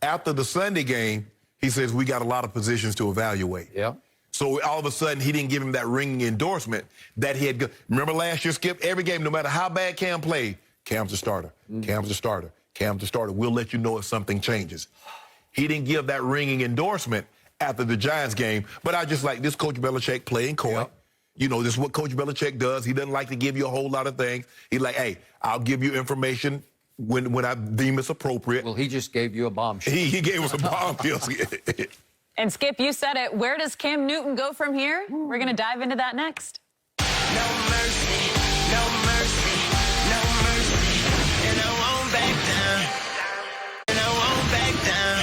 After the Sunday game, he says we got a lot of positions to evaluate. Yeah. So all of a sudden, he didn't give him that ringing endorsement that he had. Remember last year, Skip, every game, no matter how bad Cam played, Cam's the starter, Cam's the starter, Cam's the starter. We'll let you know if something changes. He didn't give that ringing endorsement after the Giants game, but I just like this Coach Belichick playing coy. Yep. You know, this is what Coach Belichick does. He doesn't like to give you a whole lot of things. He's like, hey, I'll give you information when I deem it's appropriate. Well, he just gave you a bombshell. He gave us a bombshell. And Skip, you said it. Where does Cam Newton go from here? We're going to dive into that next. No mercy, no mercy, no mercy. And I won't back down. And I won't back down.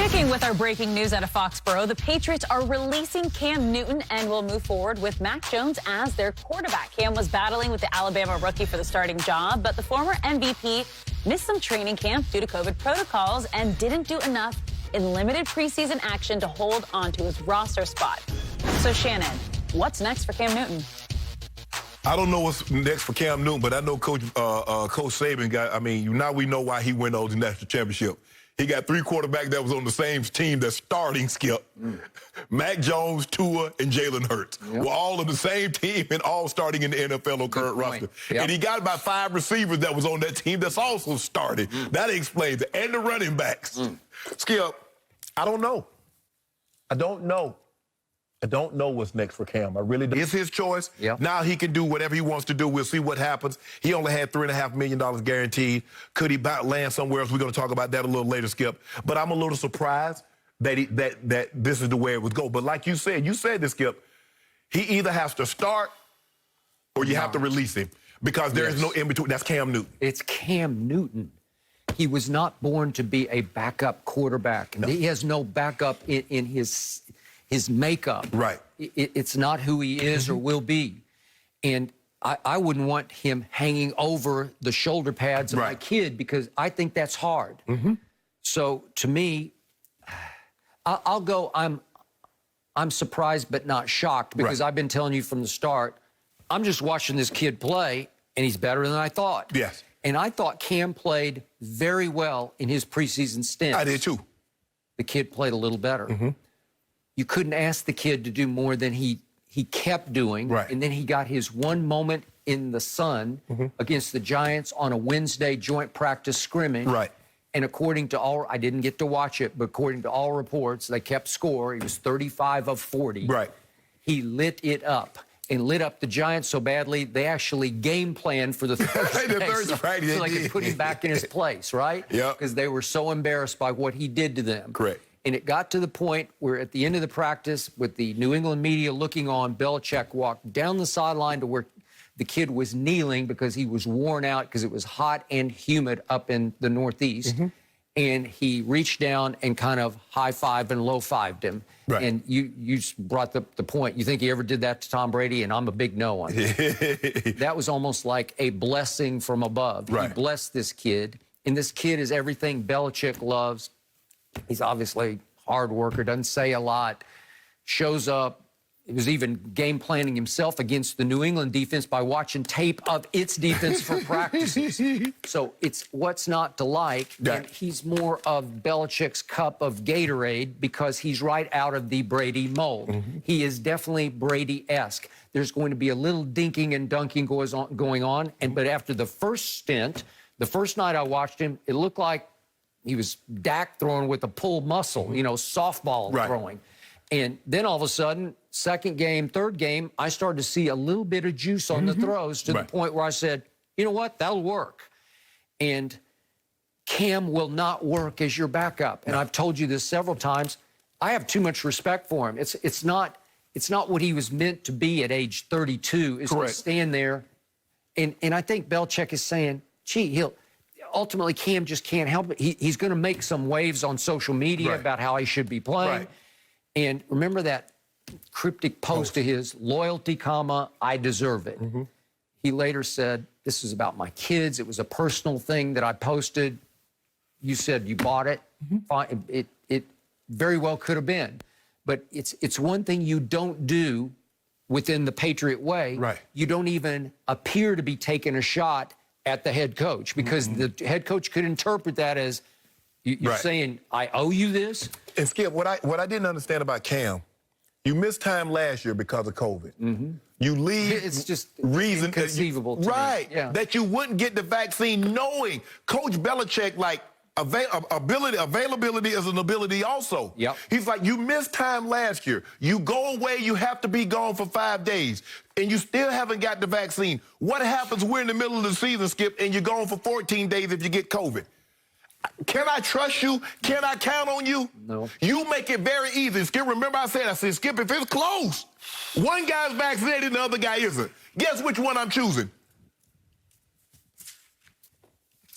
Sticking with our breaking news out of Foxborough, the Patriots are releasing Cam Newton and will move forward with Mac Jones as their quarterback. Cam was battling with the Alabama rookie for the starting job, but the former MVP missed some training camp due to COVID protocols and didn't do enough in limited preseason action to hold on to his roster spot. So, Shannon, what's next for Cam Newton? I don't know what's next for Cam Newton, but I know Coach Saban got, now we know why he went on the national championship. He got 3 quarterbacks that was on the same team that's starting, Skip. Mac Jones, Tua, and Jalen Hurts. Were all on the same team and all starting in the NFL on current roster. And he got about 5 receivers that was on that team that's also starting. That explains it. And the running backs. Skip, I don't know. I don't know what's next for Cam. I really don't. It's his choice. Now he can do whatever he wants to do. We'll see what happens. He only had $3.5 million guaranteed. Could he land somewhere else? We're going to talk about that a little later, Skip. But I'm a little surprised that this is the way it would go. But like you said this, Skip, he either has to start or you have to release him because there is no in-between. That's Cam Newton. It's Cam Newton. He was not born to be a backup quarterback. No. He has no backup in his makeup. Right. It's not who he is or will be. And I wouldn't want him hanging over the shoulder pads of my kid because I think that's hard. So to me, I'll go, I'm surprised but not shocked because I've been telling you from the start, I'm just watching this kid play and he's better than I thought. Yes. And I thought Cam played very well in his preseason stint. I did too. The kid played a little better. You couldn't ask the kid to do more than he kept doing. And then he got his one moment in the sun against the Giants on a Wednesday joint practice scrimmage. And according to all, I didn't get to watch it, but according to all reports, they kept score. He was 35 of 40. He lit it up. And lit up the Giants so badly, they actually game planned for the Thursday so they could put him back in his place, right? Because they were so embarrassed by what he did to them. And it got to the point where at the end of the practice, with the New England media looking on, Belichick walked down the sideline to where the kid was kneeling because he was worn out because it was hot and humid up in the Northeast. And he reached down and kind of high-fived and low-fived him. And you brought the point. You think he ever did that to Tom Brady? And I'm a big no on that. That was almost like a blessing from above. He blessed this kid. And this kid is everything Belichick loves. He's obviously a hard worker, doesn't say a lot, shows up. He was even game planning himself against the New England defense by watching tape of its defense for practices. So it's what's not to like. And he's more of Belichick's cup of Gatorade because he's right out of the Brady mold. He is definitely Brady-esque. There's going to be a little dinking and dunking going on. But after the first stint, the first night I watched him, it looked like he was Dak throwing with a pull muscle, softball throwing. And then all of a sudden, second game, third game, I started to see a little bit of juice on the throws to the point where I said, you know what? That'll work. And Cam will not work as your backup. And I've told you this several times. I have too much respect for him. It's not what he was meant to be at age 32, is to stand there. And I think Belichick is saying, gee, ultimately Cam just can't help it. He's going to make some waves on social media about how he should be playing. And remember that cryptic post of his, loyalty, comma, I deserve it. He later said, this is about my kids. It was a personal thing that I posted. You said you bought it. Fine. It very well could have been. But it's one thing you don't do within the Patriot way. You don't even appear to be taking a shot at the head coach, because the head coach could interpret that as you're saying, I owe you this. And Skip, what I didn't understand about Cam, you missed time last year because of COVID. You leave. It's just reason inconceivable to me. That you wouldn't get the vaccine, knowing Coach Belichick, like, availability is an ability also. He's like, you missed time last year. You go away, you have to be gone for 5 days, and you still haven't got the vaccine. What happens? We're in the middle of the season, Skip, and you're gone for 14 days if you get COVID. Can I trust you? Can I count on you? No. You make it very easy. Skip, remember I said, Skip, if it's close, one guy's vaccinated and the other guy isn't. Guess which one I'm choosing?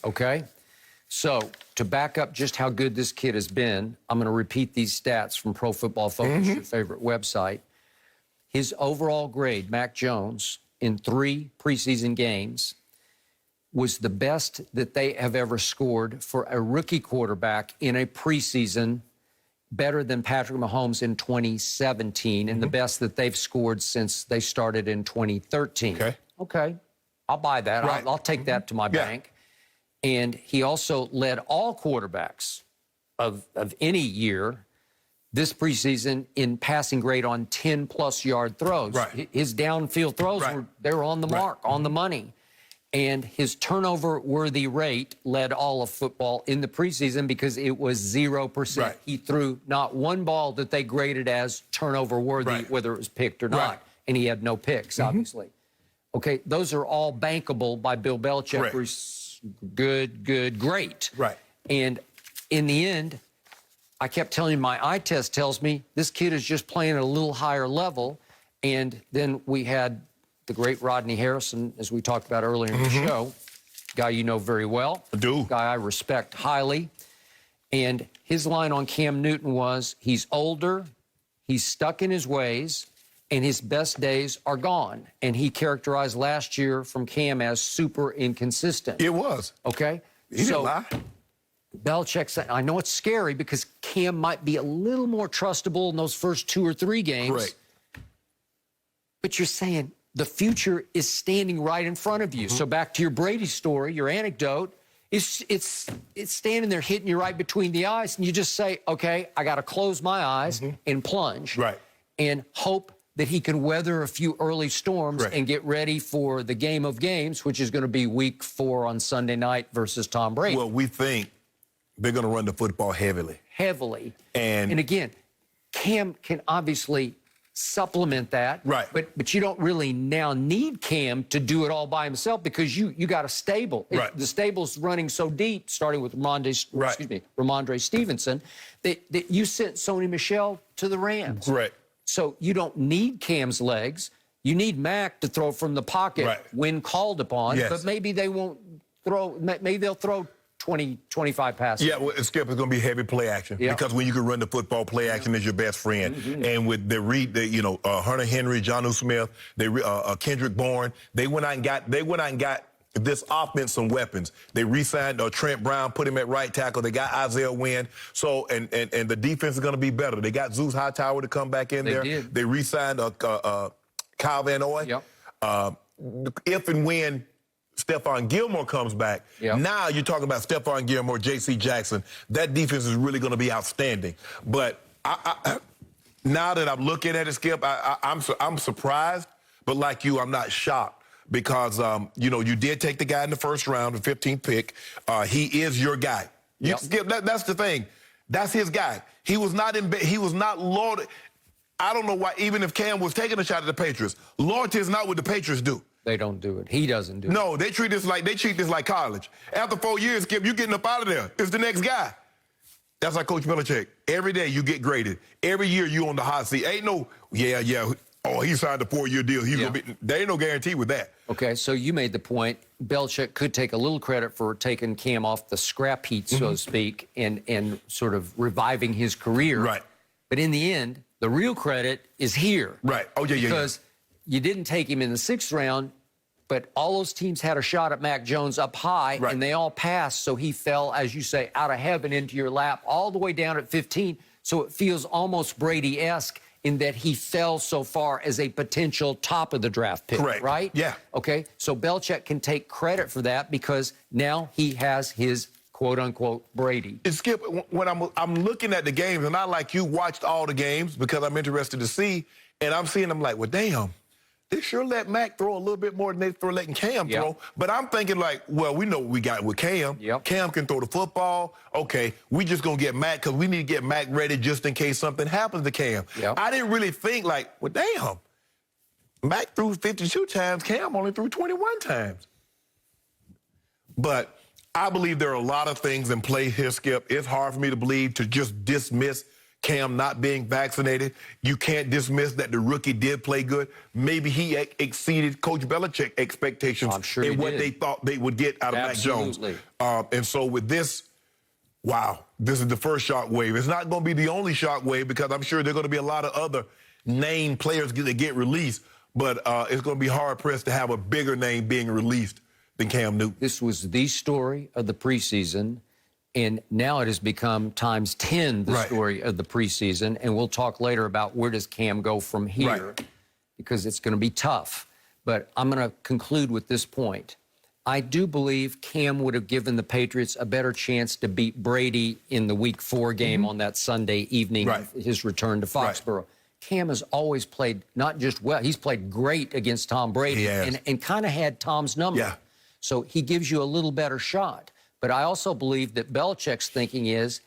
Okay. So, to back up just how good this kid has been, I'm going to repeat these stats from Pro Football Focus, your favorite website. His overall grade, Mac Jones, in 3 preseason games, was the best that they have ever scored for a rookie quarterback in a preseason, better than Patrick Mahomes in 2017, and the best that they've scored since they started in 2013. Okay. I'll buy that. I'll take that to my bank. And he also led all quarterbacks of any year this preseason in passing grade on 10-plus yard throws. His downfield throws, they were on the mark, on the money. And his turnover-worthy rate led all of football in the preseason because it was 0%. He threw not one ball that they graded as turnover-worthy, whether it was picked or not. And he had no picks, obviously. Okay, those are all bankable by Bill Belichick. Good, great. And in the end, I kept telling you, my eye test tells me this kid is just playing at a little higher level. And then we had the great Rodney Harrison, as we talked about earlier in the show, guy you know very well. I do. Guy I respect highly. And his line on Cam Newton was, he's older, he's stuck in his ways, and his best days are gone. And he characterized last year from Cam as super inconsistent. It was. Okay? He didn't lie. Belichick said, I know it's scary because Cam might be a little more trustable in those first 2 or 3 games. But you're saying the future is standing right in front of you. So back to your Brady story, your anecdote, it's standing there hitting you right between the eyes, and you just say, okay, I got to close my eyes and plunge and hope that he can weather a few early storms and get ready for the game of games, which is going to be week 4 on Sunday night versus Tom Brady. Well, we think they're going to run the football heavily. And again, Cam can obviously supplement that. But you don't really now need Cam to do it all by himself because you got a stable. The stable's running so deep, starting with Ramondre Stevenson, that you sent Sony Michel to the Rams. So you don't need Cam's legs. You need Mac to throw from the pocket when called upon. But maybe they won't throw. Maybe they'll throw 20, 25 passes. Yeah, well, Skip, it's going to be heavy play action because when you can run the football, play action is your best friend. And with Hunter Henry, Jonnu Smith, Kendrick Bourne, they went out and got this offense some weapons. They re-signed Trent Brown, put him at right tackle. They got Isaiah Wynn. So and the defense is going to be better. They got Zeus Hightower to come back in there. They re-signed Kyle Van Noy. If and when Stephon Gilmore comes back, now you're talking about Stephon Gilmore, J.C. Jackson. That defense is really going to be outstanding. But now that I'm looking at it, Skip, I'm surprised. But like you, I'm not shocked. Because, you did take the guy in the first round, the 15th pick. He is your guy. Skip, that's the thing. That's his guy. He was not loyal. I don't know why, even if Cam was taking a shot at the Patriots, loyalty is not what the Patriots do. They don't do it. He doesn't do it. No, they treat this like college. After 4 years, Skip, you getting up out of there. It's the next guy. That's like Coach Belichick. Every day you get graded. Every year you on the hot seat. Ain't no, oh, he signed a 4-year deal. There ain't no guarantee with that. Okay, so you made the point. Belichick could take a little credit for taking Cam off the scrap heap, so to speak, and sort of reviving his career. Right. But in the end, the real credit is here. Right. Oh, yeah. Because you didn't take him in the 6th round, but all those teams had a shot at Mac Jones up high, and they all passed. So he fell, as you say, out of heaven into your lap all the way down at 15. So it feels almost Brady-esque in that he fell so far as a potential top of the draft pick. Correct. Right? Yeah. Okay, so Belichick can take credit for that because now he has his quote-unquote Brady. And Skip, when I'm looking at the games, and I, like you, watched all the games because I'm interested to see, and I'm seeing them like, well, damn, they sure let Mac throw a little bit more than they're letting Cam throw. But I'm thinking like, well, we know what we got with Cam. Cam can throw the football. Okay, we just going to get Mac because we need to get Mac ready just in case something happens to Cam. I didn't really think like, well, damn, Mac threw 52 times, Cam only threw 21 times. But I believe there are a lot of things in play here, Skip. It's hard for me to believe to just dismiss Cam not being vaccinated. You can't dismiss that the rookie did play good. Maybe he exceeded Coach Belichick's expectations in what they thought they would get out of Mac Jones. And so with this, wow, this is the first shock wave. It's not going to be the only shock wave because I'm sure there are going to be a lot of other named players that get released, but it's going to be hard-pressed to have a bigger name being released than Cam Newton. This was the story of the preseason. And now it has become times 10 the story of the preseason. And we'll talk later about where does Cam go from here because it's going to be tough. But I'm going to conclude with this point. I do believe Cam would have given the Patriots a better chance to beat Brady in the Week 4 game on that Sunday evening of his return to Foxborough. Cam has always played not just well, he's played great against Tom Brady and kind of had Tom's number. So he gives you a little better shot. But I also believe that Belichick's thinking is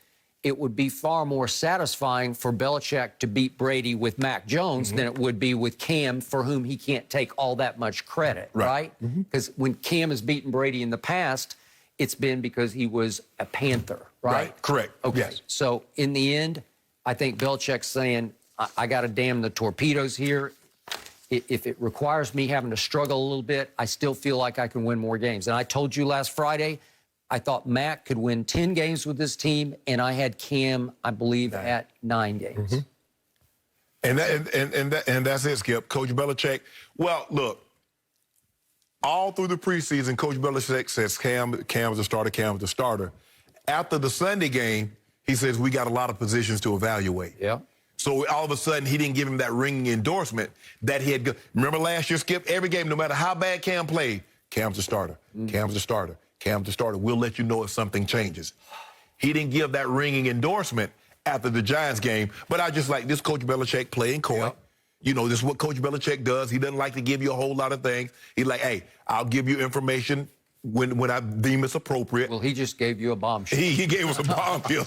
it would be far more satisfying for Belichick to beat Brady with Mac Jones than it would be with Cam, for whom he can't take all that much credit, right? Because when Cam has beaten Brady in the past, it's been because he was a Panther, right? Correct. Okay. So in the end, I think Belichick's saying, I got to damn the torpedoes here. If it requires me having to struggle a little bit, I still feel like I can win more games. And I told you last Friday, I thought Mac could win 10 games with this team, and I had Cam, I believe, at 9 games. And that's it, Skip. Coach Belichick. Well, look, all through the preseason, Coach Belichick says Cam's a starter, Cam's a starter. After the Sunday game, he says we got a lot of positions to evaluate. So all of a sudden, he didn't give him that ringing endorsement that he had. Remember last year, Skip, every game, no matter how bad Cam played, Cam's a starter, Cam's a starter. Cam's the starter. We'll let you know if something changes. He didn't give that ringing endorsement after the Giants game, but I just like this Coach Belichick playing coy. You know, this is what Coach Belichick does. He doesn't like to give you a whole lot of things. He's like, hey, I'll give you information when I deem it's appropriate. Well, he just gave you a bombshell. He gave us a bombshell.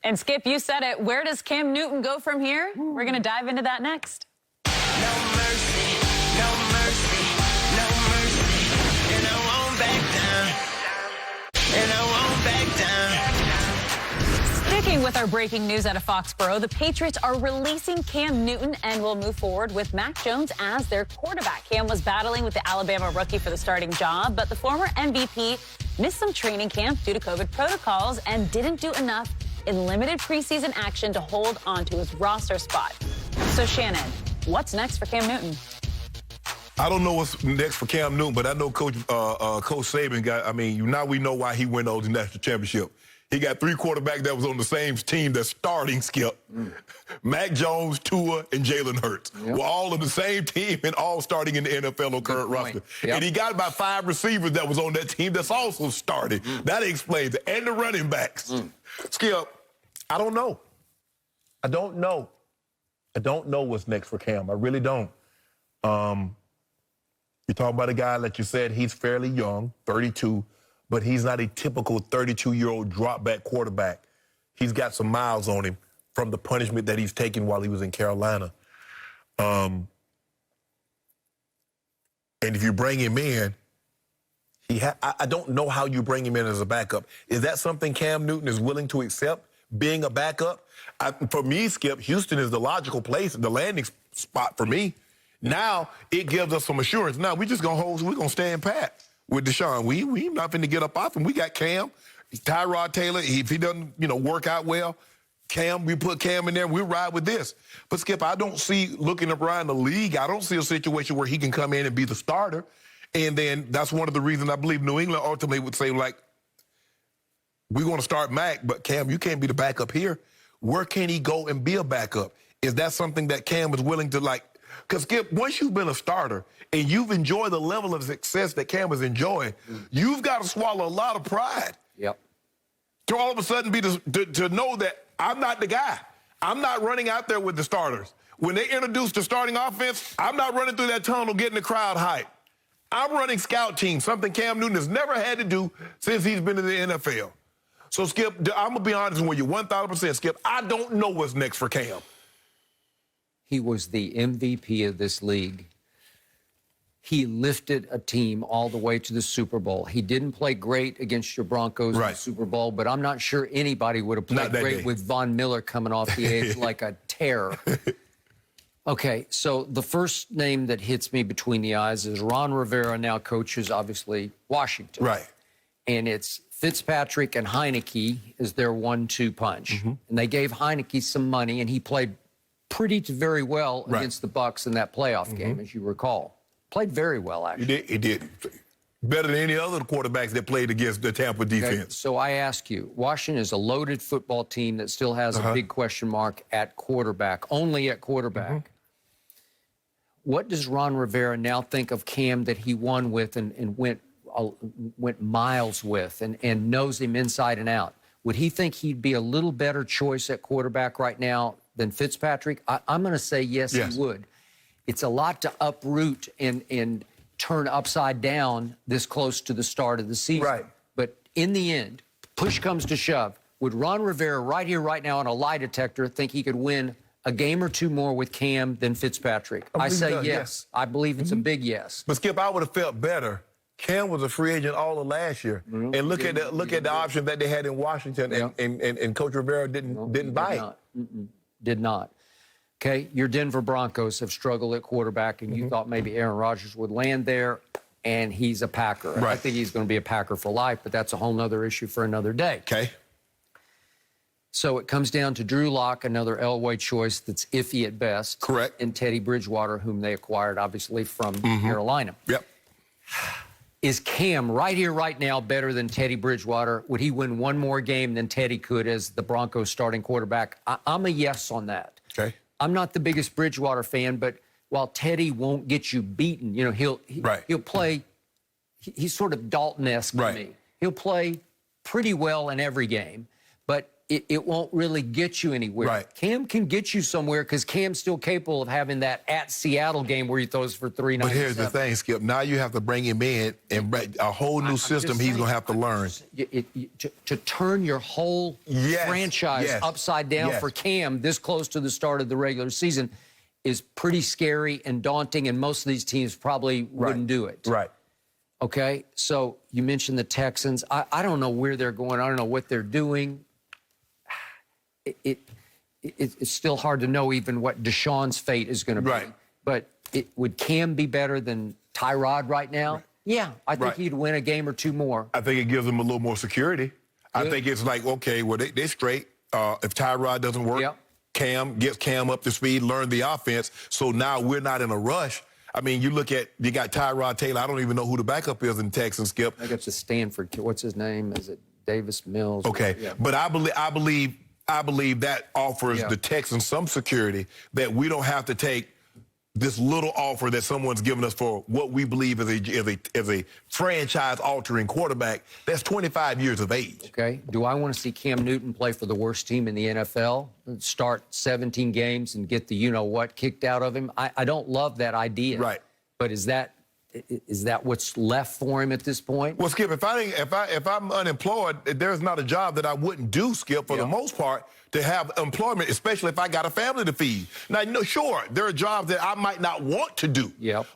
And Skip, you said it. Where does Cam Newton go from here? We're going to dive into that next. No mercy, no mercy, no mercy, and I won't back down, and I won't back down. Sticking with our breaking news out of Foxborough, the Patriots are releasing Cam Newton and will move forward with Mac Jones as their quarterback. Cam was battling with the Alabama rookie for the starting job, but the former MVP missed some training camp due to COVID protocols and didn't do enough in limited preseason action to hold on to his roster spot. So, Shannon, what's next for Cam Newton? I don't know what's next for Cam Newton, but I know Coach Saban got, I mean, now we know why he went on the national championship. He got 3 quarterbacks that was on the same team that's starting, Skip. Mac Jones, Tua, and Jalen Hurts. Were all on the same team and all starting in the NFL on current roster. And he got about 5 receivers that was on that team that's also starting. That explains it. And the running backs. Skip, I don't know. I don't know. I don't know what's next for Cam. I really don't. You're talking about a guy, like you said, he's fairly young, 32, but he's not a typical 32-year-old drop-back quarterback. He's got some miles on him from the punishment that he's taken while he was in Carolina. And if you bring him in, I don't know how you bring him in as a backup. Is that something Cam Newton is willing to accept, being a backup? For me, Skip, Houston is the logical place, the landing spot for me. Now it gives us some assurance. Now we're just gonna hold. We're gonna stand pat with Deshaun. We not finna get up off him. We got Cam, Tyrod Taylor. If he doesn't, work out well, Cam, we put Cam in there. We ride with this. But Skip, I don't see, looking around the league, I don't see a situation where he can come in and be the starter. And then that's one of the reasons I believe New England ultimately would say, like, we're going to start Mac, but Cam, you can't be the backup here. Where can he go and be a backup? Is that something that Cam is willing to, like, because Skip, once you've been a starter and you've enjoyed the level of success that Cam is enjoying, you've got to swallow a lot of pride. Yep. To all of a sudden be to know that I'm not the guy. I'm not running out there with the starters. When they introduce the starting offense, I'm not running through that tunnel getting the crowd hyped. I'm running scout team, something Cam Newton has never had to do since he's been in the NFL. So, Skip, I'm going to be honest with you, 1,000%, Skip, I don't know what's next for Cam. He was the MVP of this league. He lifted a team all the way to the Super Bowl. He didn't play great against your Broncos in the Super Bowl, but I'm not sure anybody would have played great with Von Miller coming off the edge like a terror. Okay, so the first name that hits me between the eyes is Ron Rivera, now coaches, obviously, Washington. Right. And it's Fitzpatrick and Heineke is their 1-2 punch. And they gave Heineke some money, and he played pretty to very well against the Bucs in that playoff game, as you recall. Played very well, actually. He did. Better than any other quarterbacks that played against the Tampa defense. Okay, so I ask you, Washington is a loaded football team that still has a big question mark at quarterback, only at quarterback. What does Ron Rivera now think of Cam that he won with and went miles with and knows him inside and out? Would he think he'd be a little better choice at quarterback right now than Fitzpatrick? I'm going to say yes, he would. It's a lot to uproot and turn upside down this close to the start of the season. Right. But in the end, push comes to shove. Would Ron Rivera right here, right now on a lie detector think he could win a game or two more with Cam than Fitzpatrick? I say yes. I believe it's a big yes. But Skip, I would have felt better. Cam was a free agent all of last year. And look at the option that they had in Washington, and Coach Rivera didn't buy it. Did not. Okay, your Denver Broncos have struggled at quarterback, and you thought maybe Aaron Rodgers would land there, and he's a Packer. Right. I think he's going to be a Packer for life, but that's a whole other issue for another day. Okay. So it comes down to Drew Lock, another Elway choice that's iffy at best. Correct. And Teddy Bridgewater, whom they acquired, obviously, from Carolina. Yep. Is Cam right here, right now, better than Teddy Bridgewater? Would he win one more game than Teddy could as the Broncos starting quarterback? I'm a yes on that. Okay. I'm not the biggest Bridgewater fan, but while Teddy won't get you beaten, he'll play. He's sort of Dalton-esque to me. He'll play pretty well in every game, but it won't really get you anywhere. Right. Cam can get you somewhere because Cam's still capable of having that at Seattle game where he throws for 397. But here's the thing, Skip. Now you have to bring him in and a whole new system he's going to have to learn. To turn your whole franchise upside down for Cam this close to the start of the regular season is pretty scary and daunting, and most of these teams probably wouldn't do it. Right. Okay, so you mentioned the Texans. I don't know where they're going. I don't know what they're doing. It's still hard to know even what Deshaun's fate is going to be. Right. But would Cam be better than Tyrod right now? Right. Yeah, I think he'd win a game or two more. I think it gives him a little more security. I think it's like, okay, well, they're straight. If Tyrod doesn't work, Cam gets Cam up to speed, learn the offense. So now we're not in a rush. I mean, you got Tyrod Taylor. I don't even know who the backup is in Texas, Skip. I think it's a Stanford. What's his name? Is it Davis Mills? Okay, but I believe that offers the Texans some security that we don't have to take this little offer that someone's given us for what we believe is a franchise-altering quarterback that's 25 years of age. Okay. Do I want to see Cam Newton play for the worst team in the NFL, start 17 games and get the you-know-what kicked out of him? I don't love that idea. Right. But is that Is that what's left for him at this point? Well, Skip, if I'm unemployed, there's not a job that I wouldn't do, Skip, for the most part, to have employment, especially if I got a family to feed. Now, sure, there are jobs that I might not want to do.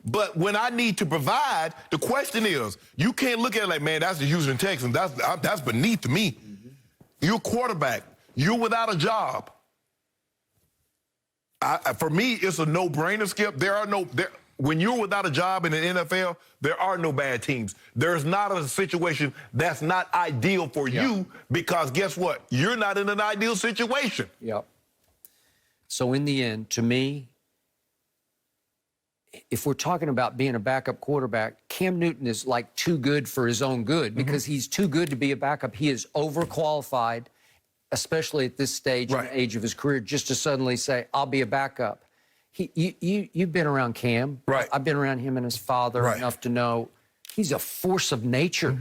But when I need to provide, the question is, you can't look at it like, man, that's the Houston Texans. That's beneath me. You're a quarterback. You're without a job. For me, it's a no-brainer, Skip. When you're without a job in the NFL, there are no bad teams. There's not a situation that's not ideal for you because guess what? You're not in an ideal situation. So in the end, to me, if we're talking about being a backup quarterback, Cam Newton is like too good for his own good because he's too good to be a backup. He is overqualified, especially at this stage and age of his career, just to suddenly say, I'll be a backup. You've been around Cam. I've been around him and his father enough to know he's a force of nature.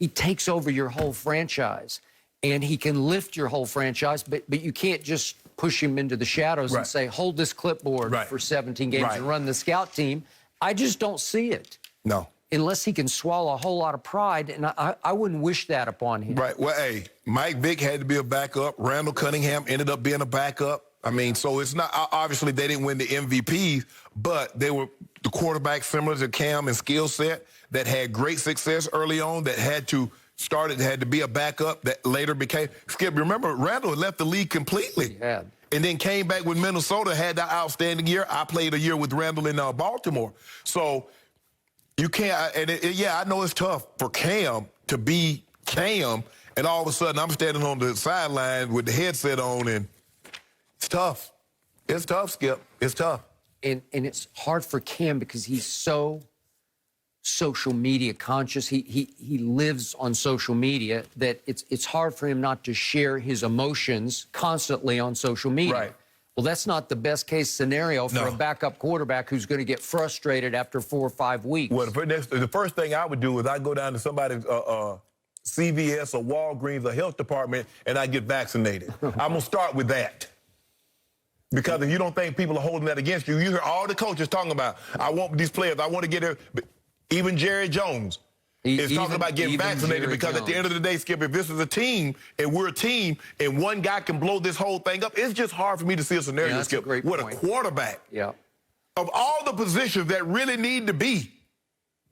He takes over your whole franchise, and he can lift your whole franchise, but you can't just push him into the shadows and say, hold this clipboard for 17 games and run the scout team. I just don't see it. No. Unless he can swallow a whole lot of pride, and I wouldn't wish that upon him. Well, hey, Mike Vick had to be a backup. Randall Cunningham ended up being a backup. I mean, so it's not, obviously they didn't win the MVPs, but they were the quarterbacks similar to Cam in skill set that had great success early on, that had to be a backup that later became, Skip, remember, Randall had left the league completely. And then came back with Minnesota, had that outstanding year. I played a year with Randall in Baltimore. So you can't, I know it's tough for Cam to be Cam, and all of a sudden I'm standing on the sideline with the headset on, and it's tough. It's tough, Skip. It's tough. And it's hard for Cam because he's so social media conscious. He lives on social media that it's hard for him not to share his emotions constantly on social media. Well, that's not the best case scenario for a backup quarterback who's going to get frustrated after 4 or 5 weeks. Well, the first thing I would do is I'd go down to somebody's CVS or Walgreens or health department and I'd get vaccinated. I'm going to start with that. Because if you don't think people are holding that against you, you hear all the coaches talking about, I want these players, I want to get there. Even Jerry Jones is talking about getting vaccinated because at the end of the day, Skip, if this is a team and we're a team and one guy can blow this whole thing up, it's just hard for me to see a scenario, Skip, with a quarterback. Of all the positions that really need to be,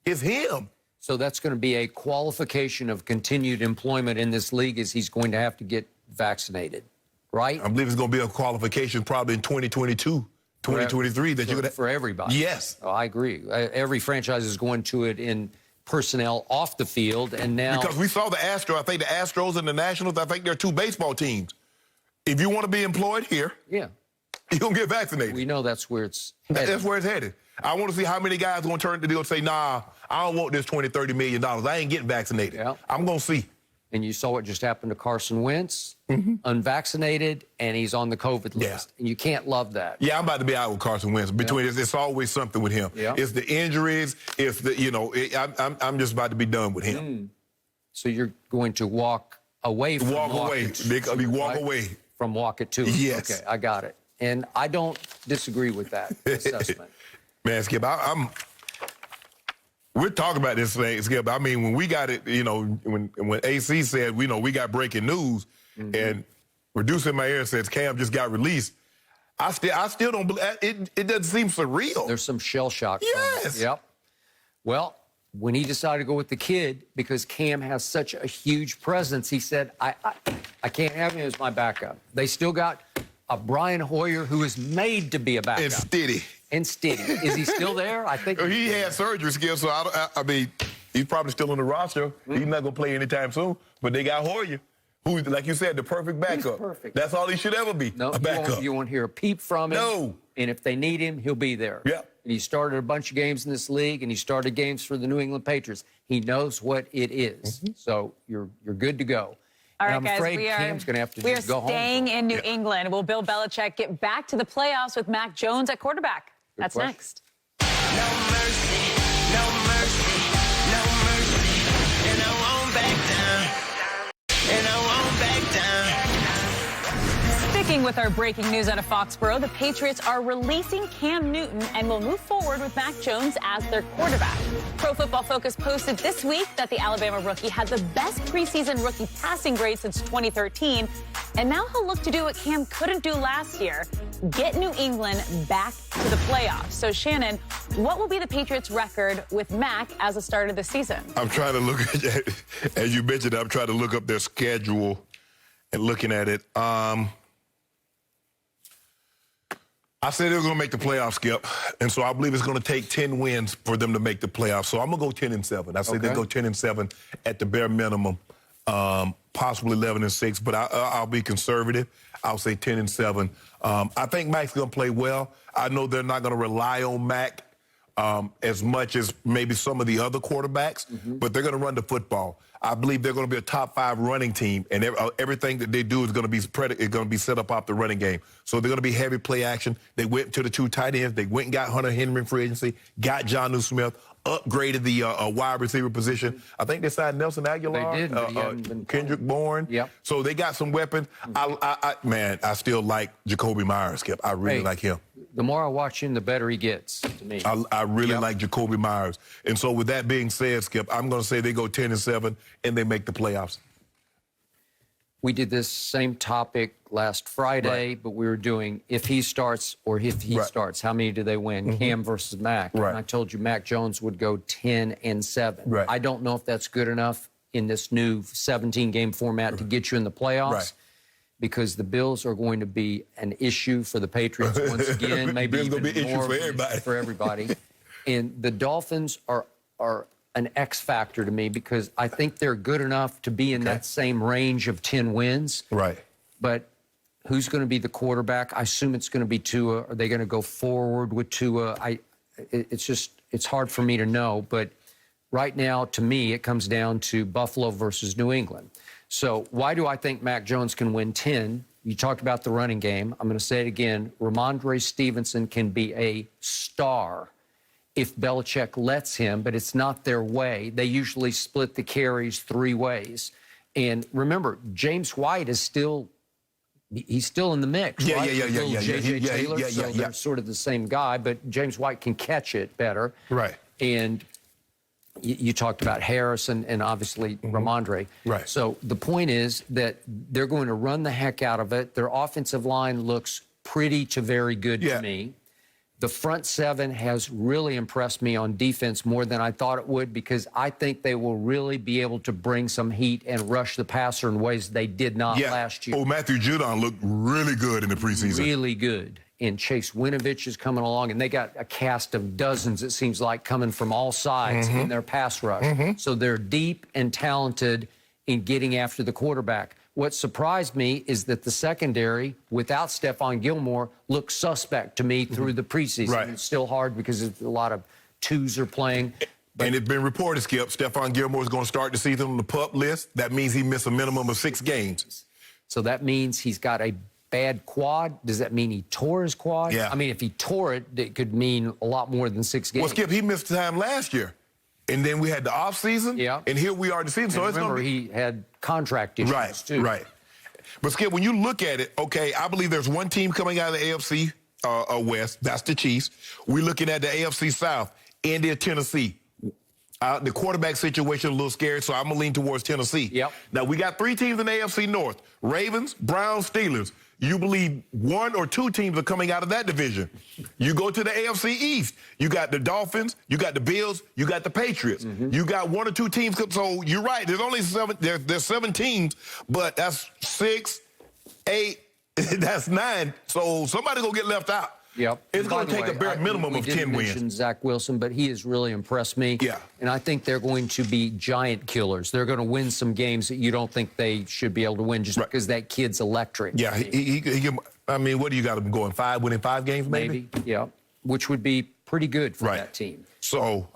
is him. So that's going to be a qualification of continued employment in this league is he's going to have to get vaccinated. Right? I believe it's going to be a qualification probably in 2022, 2023 that you're going to... For everybody. Yes. Oh, I agree. Every franchise is going to it in personnel off the field, and now... Because we saw the Astros. I think the Astros and the Nationals, I think they're two baseball teams. If you want to be employed here, you're going to get vaccinated. We know that's where it's headed. That's where it's headed. I want to see how many guys are going to turn to the deal and say, nah, I don't want this $20, $30 million. I ain't getting vaccinated. I'm going to see. And you saw what just happened to Carson Wentz, unvaccinated, and he's on the COVID list. And you can't love that. Yeah, I'm about to be out with Carson Wentz. It's always something with him. It's the injuries. It's the, I'm just about to be done with him. So you're going to walk away from walk away from walk it to. Yes. Okay, I got it. And I don't disagree with that assessment. Man, Skip, we're talking about this thing, Skip. I mean, when we got it, when AC said, we got breaking news, and producer in my ear says Cam just got released, I still don't believe it. It doesn't seem surreal. There's some shell shock. Yes. Yep. Well, when he decided to go with the kid, because Cam has such a huge presence, he said, I can't have him as my backup. They still got a Brian Hoyer who is made to be a backup. And steady. Is he still there? I think he had surgery, Skip, so I mean, he's probably still on the roster. He's not going to play anytime soon. But they got Hoyer, who, like you said, the perfect backup. Perfect. That's all he should ever be, a backup. You won't hear a peep from him. No. And if they need him, he'll be there. Yep. And he started a bunch of games in this league, and he started games for the New England Patriots. He knows what it is. So you're good to go. All right, I'm afraid Cam's going to have to just go home. We are staying in New England. Will Bill Belichick get back to the playoffs with Mac Jones at quarterback? That's next. No mercy, no mercy, no mercy. And I won't back down. And I won't back down. Sticking with our breaking news out of Foxborough, the Patriots are releasing Cam Newton and will move forward with Mac Jones as their quarterback. Pro Football Focus posted this week that the Alabama rookie had the best preseason rookie passing grade since 2013, and now he'll look to do what Cam couldn't do last year, get New England back to the playoffs. So, Shannon, what will be the Patriots' record with Mac as a start of the season? I'm trying to look at, as you mentioned, I'm trying to look up their schedule and looking at it. I said they were going to make the playoffs, Skip, and so I believe it's going to take 10 wins for them to make the playoffs. So I'm going to go 10-7. I say they go 10-7 at the bare minimum, possibly 11-6, but I'll be conservative. I'll say 10-7. I think Mac's going to play well. I know they're not going to rely on Mac as much as maybe some of the other quarterbacks, but they're going to run the football. I believe they're going to be a top 5 running team, and everything that they do is going to be set up off the running game. So they're going to be heavy play action. They went to the 2 tight ends. They went and got Hunter Henry in free agency, got Jonnu Smith, upgraded the wide receiver position. I think they signed Nelson Aguilar. They did. Kendrick Bourne. Yep. So they got some weapons. I still like Jacoby Myers, Skip. I really like him. The more I watch him, the better he gets to me. I really like Jacoby Myers. And so with that being said, Skip, I'm going to say they go 10-7 and they make the playoffs. We did this same topic last Friday, but we were doing if he starts or if he starts, how many do they win? Cam versus Mac. And I told you Mac Jones would go 10-7. I don't know if that's good enough in this new 17-game format to get you in the playoffs. Because the Bills are going to be an issue for the Patriots once again, maybe even be an more issue for everybody. And the Dolphins are an X factor to me because I think they're good enough to be in that same range of 10 wins. But who's going to be the quarterback? I assume it's going to be Tua. Are they going to go forward with Tua? It's hard for me to know. But right now, to me, it comes down to Buffalo versus New England. So why do I think Mac Jones can win 10? You talked about the running game. I'm going to say it again. Ramondre Stevenson can be a star if Belichick lets him, but it's not their way. They usually split the carries 3 ways. And remember, James White is still he's still in the mix. J.J. Taylor, so they're sort of the same guy, but James White can catch it better. And you talked about Harris and obviously Ramondre. So the point is that they're going to run the heck out of it. Their offensive line looks pretty to very good to me. The front 7 has really impressed me on defense more than I thought it would because I think they will really be able to bring some heat and rush the passer in ways they did not last year. Matthew Judon looked really good in the preseason. Really good. And Chase Winovich is coming along, and they got a cast of dozens, it seems like, coming from all sides in their pass rush. So they're deep and talented in getting after the quarterback. What surprised me is that the secondary, without Stephon Gilmore, looked suspect to me through the preseason. It's still hard because a lot of 2s are playing. And it's been reported, Skip, Stephon Gilmore is going to start the season on the PUP list. That means he missed a minimum of 6 games. So that means he's got a bad quad. Does that mean he tore his quad? I mean, if he tore it, it could mean a lot more than 6 games. Well, Skip, he missed time last year. And then we had the offseason. And here we are this season. So it's remember, he had contract issues, too. But, Skip, when you look at it, okay, I believe there's one team coming out of the AFC West. That's the Chiefs. We're looking at the AFC South, Indy or Tennessee. The quarterback situation a little scary, so I'm going to lean towards Tennessee. Now, we got 3 teams in the AFC North. Ravens, Browns, Steelers. You believe 1 or 2 teams are coming out of that division. You go to the AFC East. You got the Dolphins, you got the Bills, you got the Patriots. You got 1 or 2 teams. So you're right. There's only 7. There's 7 teams, but that's 6, 8. That's 9. So somebody gonna get left out. It's going to take a bare minimum of 10 wins. We didn't mention Zach Wilson, but he has really impressed me. And I think they're going to be giant killers. They're going to win some games that you don't think they should be able to win just because that kid's electric. I mean, what do you got him going? Winning 5 games, maybe? Which would be pretty good for that team. So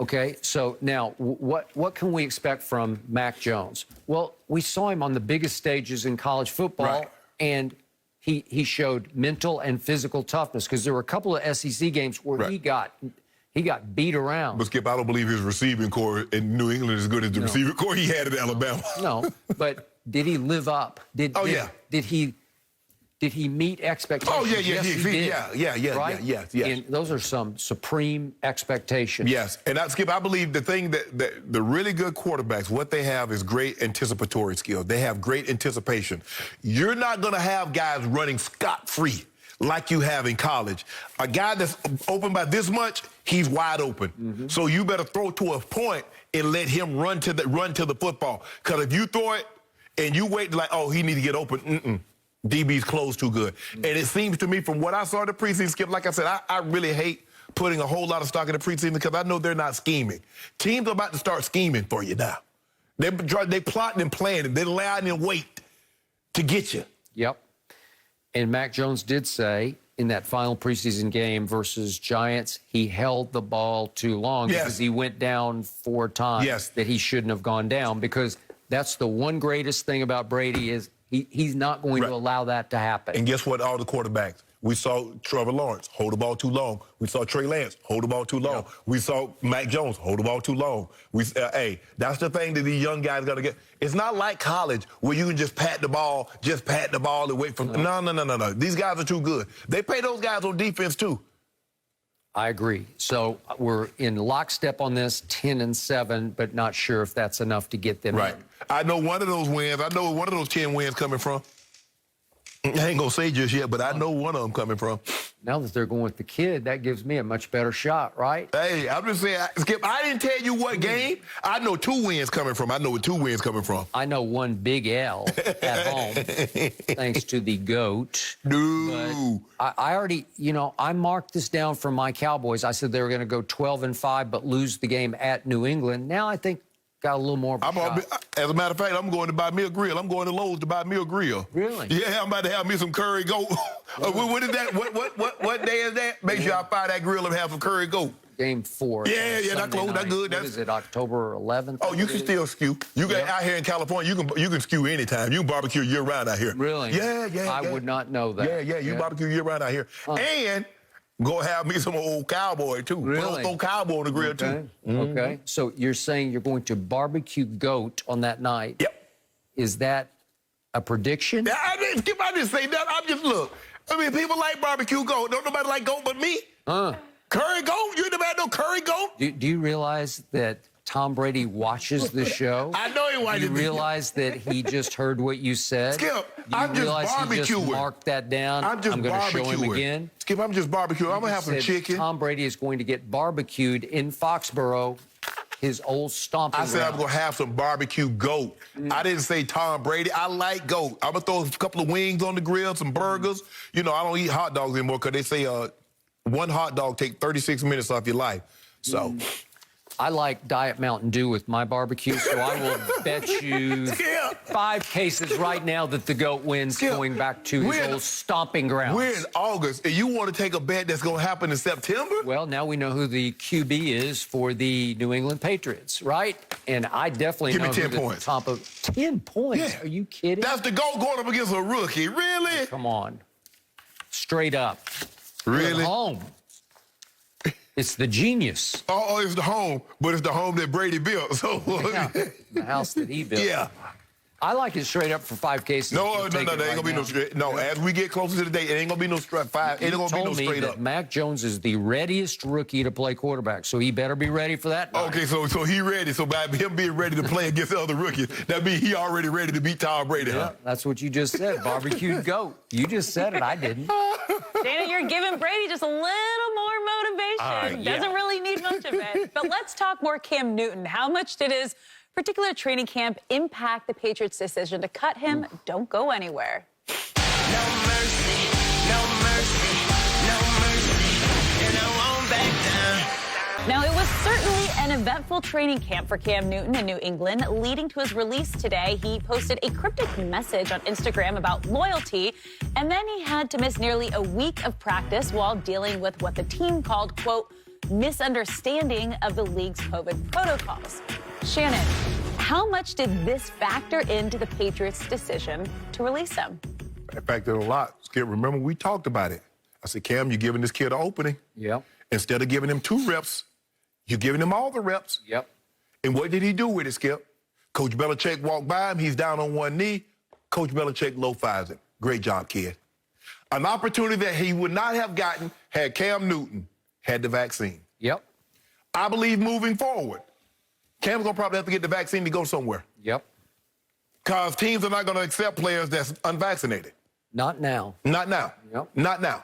so now what can we expect from Mac Jones? Well, we saw him on the biggest stages in college football, and he showed mental and physical toughness because there were a couple of SEC games where he got beat around. But, Skip, I don't believe his receiving core in New England is as good as the receiving core he had in Alabama. But did he live up? Did he Did he meet expectations? Oh, yeah, yes, he did. Yeah, yes. And those are some supreme expectations. Yes, and Skip, I believe the thing that the really good quarterbacks, what they have is great anticipatory skill. They have great anticipation. You're not going to have guys running scot-free like you have in college. A guy that's open by this much, he's wide open. So you better throw to a point and let him run to the football. Because if you throw it and you wait like, oh, he need to get open, DB's closed too good. And it seems to me from what I saw in the preseason, Skip, like I said, I really hate putting a whole lot of stock in the preseason because I know they're not scheming. Teams are about to start scheming for you now. They're plotting and planning. They're lying in wait to get you. Yep. And Mac Jones did say in that final preseason game versus Giants, he held the ball too long because he went down 4 times that he shouldn't have gone down, because that's the one greatest thing about Brady is he's not going to allow that to happen. And guess what? All the quarterbacks. We saw Trevor Lawrence hold the ball too long. We saw Trey Lance hold the ball too long. We saw Mac Jones hold the ball too long. Hey, that's the thing that these young guys got to get. It's not like college where you can just pat the ball and wait for. No. These guys are too good. They pay those guys on defense too. I agree. So we're in lockstep on this, 10-7, but not sure if that's enough to get them in. I know one of those wins. I know one of those 10 wins coming from. I ain't gonna say just yet, but I know one of them coming from. Now that they're going with the kid, that gives me a much better shot, right? Hey, I'm just saying, Skip, I didn't tell you what game. I know 2 wins coming from. I know where 2 wins coming from. I know one big L at home, thanks to the GOAT. No. But I already, I marked this down for my Cowboys. I said they were going to go 12-5, but lose the game at New England. Now I think got a little more of a shot. As a matter of fact, I'm going to buy me a grill. I'm going to Lowe's to buy me a grill. Really? Yeah, I'm about to have me some curry goat. What is that? What day is that? Make sure I buy that grill and have some curry goat. Game 4. Yeah, that's close. That's good. What is it, October 11th? Oh, you can still skew. You got out here in California, you can skew anytime. You can barbecue year-round out here. Really? Yeah. I would not know that. Yeah, you barbecue year-round out here. And go have me some old cowboy, too. Really? Throw cowboy on the grill, too. Okay. So you're saying you're going to barbecue goat on that night. Yep. Is that a prediction? I didn't say that. I'm just, look. I mean, people like barbecue goat. Don't nobody like goat but me. Curry goat? You never had no curry goat? Do you realize that Tom Brady watches the show? I know he watches. You realize that he just heard what you said? Skip, I'm just barbecuing. He just marked that down? I'm going to show him again. Skip, I'm just barbecuing. I'm going to have some chicken. Tom Brady is going to get barbecued in Foxborough, his old stomping ground. I said I'm going to have some barbecue goat. I didn't say Tom Brady. I like goat. I'm going to throw a couple of wings on the grill, some burgers. I don't eat hot dogs anymore because they say one hot dog take 36 minutes off your life. So... I like Diet Mountain Dew with my barbecue, so I will bet you 5 cases right now that the GOAT wins going back to his old stomping grounds. We're in August, and you want to take a bet that's going to happen in September? Well, now we know who the QB is for the New England Patriots, right? And I definitely know who 10 points. The top of 10 points. Yeah. Are you kidding? That's the GOAT going up against a rookie. Really? Oh, come on. Straight up. Really? At home. It's the genius. Oh, it's the home, but it's the home that Brady built. So the house that he built. Yeah. I like it straight up for 5 cases. No, there ain't gonna be no straight. No, as we get closer to the date, it ain't gonna be no straight 5. Ain't gonna be no straight up. Mac Jones is the readiest rookie to play quarterback, so he better be ready for that night. Okay, so he ready. So by him being ready to play against the other rookies, that means he already ready to beat Tom Brady. Yeah, that's what you just said. Barbecued goat. You just said it. I didn't. Shannon, you're giving Brady just a little more motivation. Doesn't really need much of it. But let's talk more Cam Newton. How much did his particular training camp impact the Patriots' decision to cut him? Don't go anywhere. No mercy, no mercy, no mercy, and I won't back down. Now, it was certainly an eventful training camp for Cam Newton in New England. Leading to his release today, he posted a cryptic message on Instagram about loyalty, and then he had to miss nearly a week of practice while dealing with what the team called, quote, misunderstanding of the league's COVID protocols. Shannon, how much did this factor into the Patriots' decision to release him? It factored a lot. Skip, remember we talked about it. I said, Cam, you're giving this kid an opening. Yep. Instead of giving him 2 reps, you're giving him all the reps. Yep. And what did he do with it, Skip? Coach Belichick walked by him. He's down on one knee. Coach Belichick low-fives him. Great job, kid. An opportunity that he would not have gotten had Cam Newton had the vaccine. Yep. I believe moving forward, Cam's going to probably have to get the vaccine to go somewhere. Yep. Because teams are not going to accept players that's unvaccinated. Not now. Not now. Yep. Not now.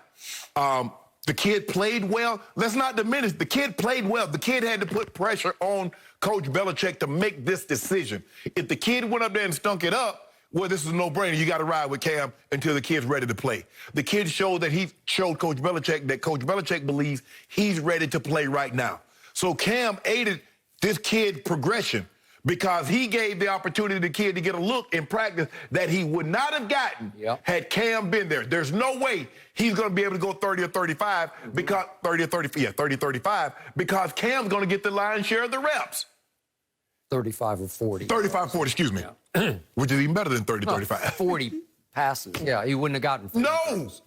The kid played well. Let's not diminish. The kid played well. The kid had to put pressure on Coach Belichick to make this decision. If the kid went up there and stunk it up, well, this is a no-brainer. You got to ride with Cam until the kid's ready to play. The kid showed Coach Belichick that Coach Belichick believes he's ready to play right now. So Cam aided this kid's progression because he gave the opportunity to the kid to get a look in practice that he would not have gotten had Cam been there. There's no way he's going to be able to go 30 or 35 because 30 or 35 because Cam's going to get the lion's share of the reps. 35 or 40. 35, 40, excuse me. Yeah. Which is even better than 30, 35. 40 passes. Yeah, he wouldn't have gotten 40 No. passes.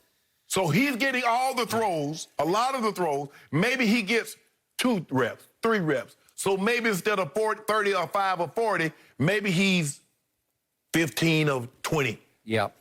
So he's getting all the throws, a lot of the throws. Maybe he gets 2 reps, 3 reps. So maybe instead of 30 or 5 or 40, maybe he's 15 of 20. Yep.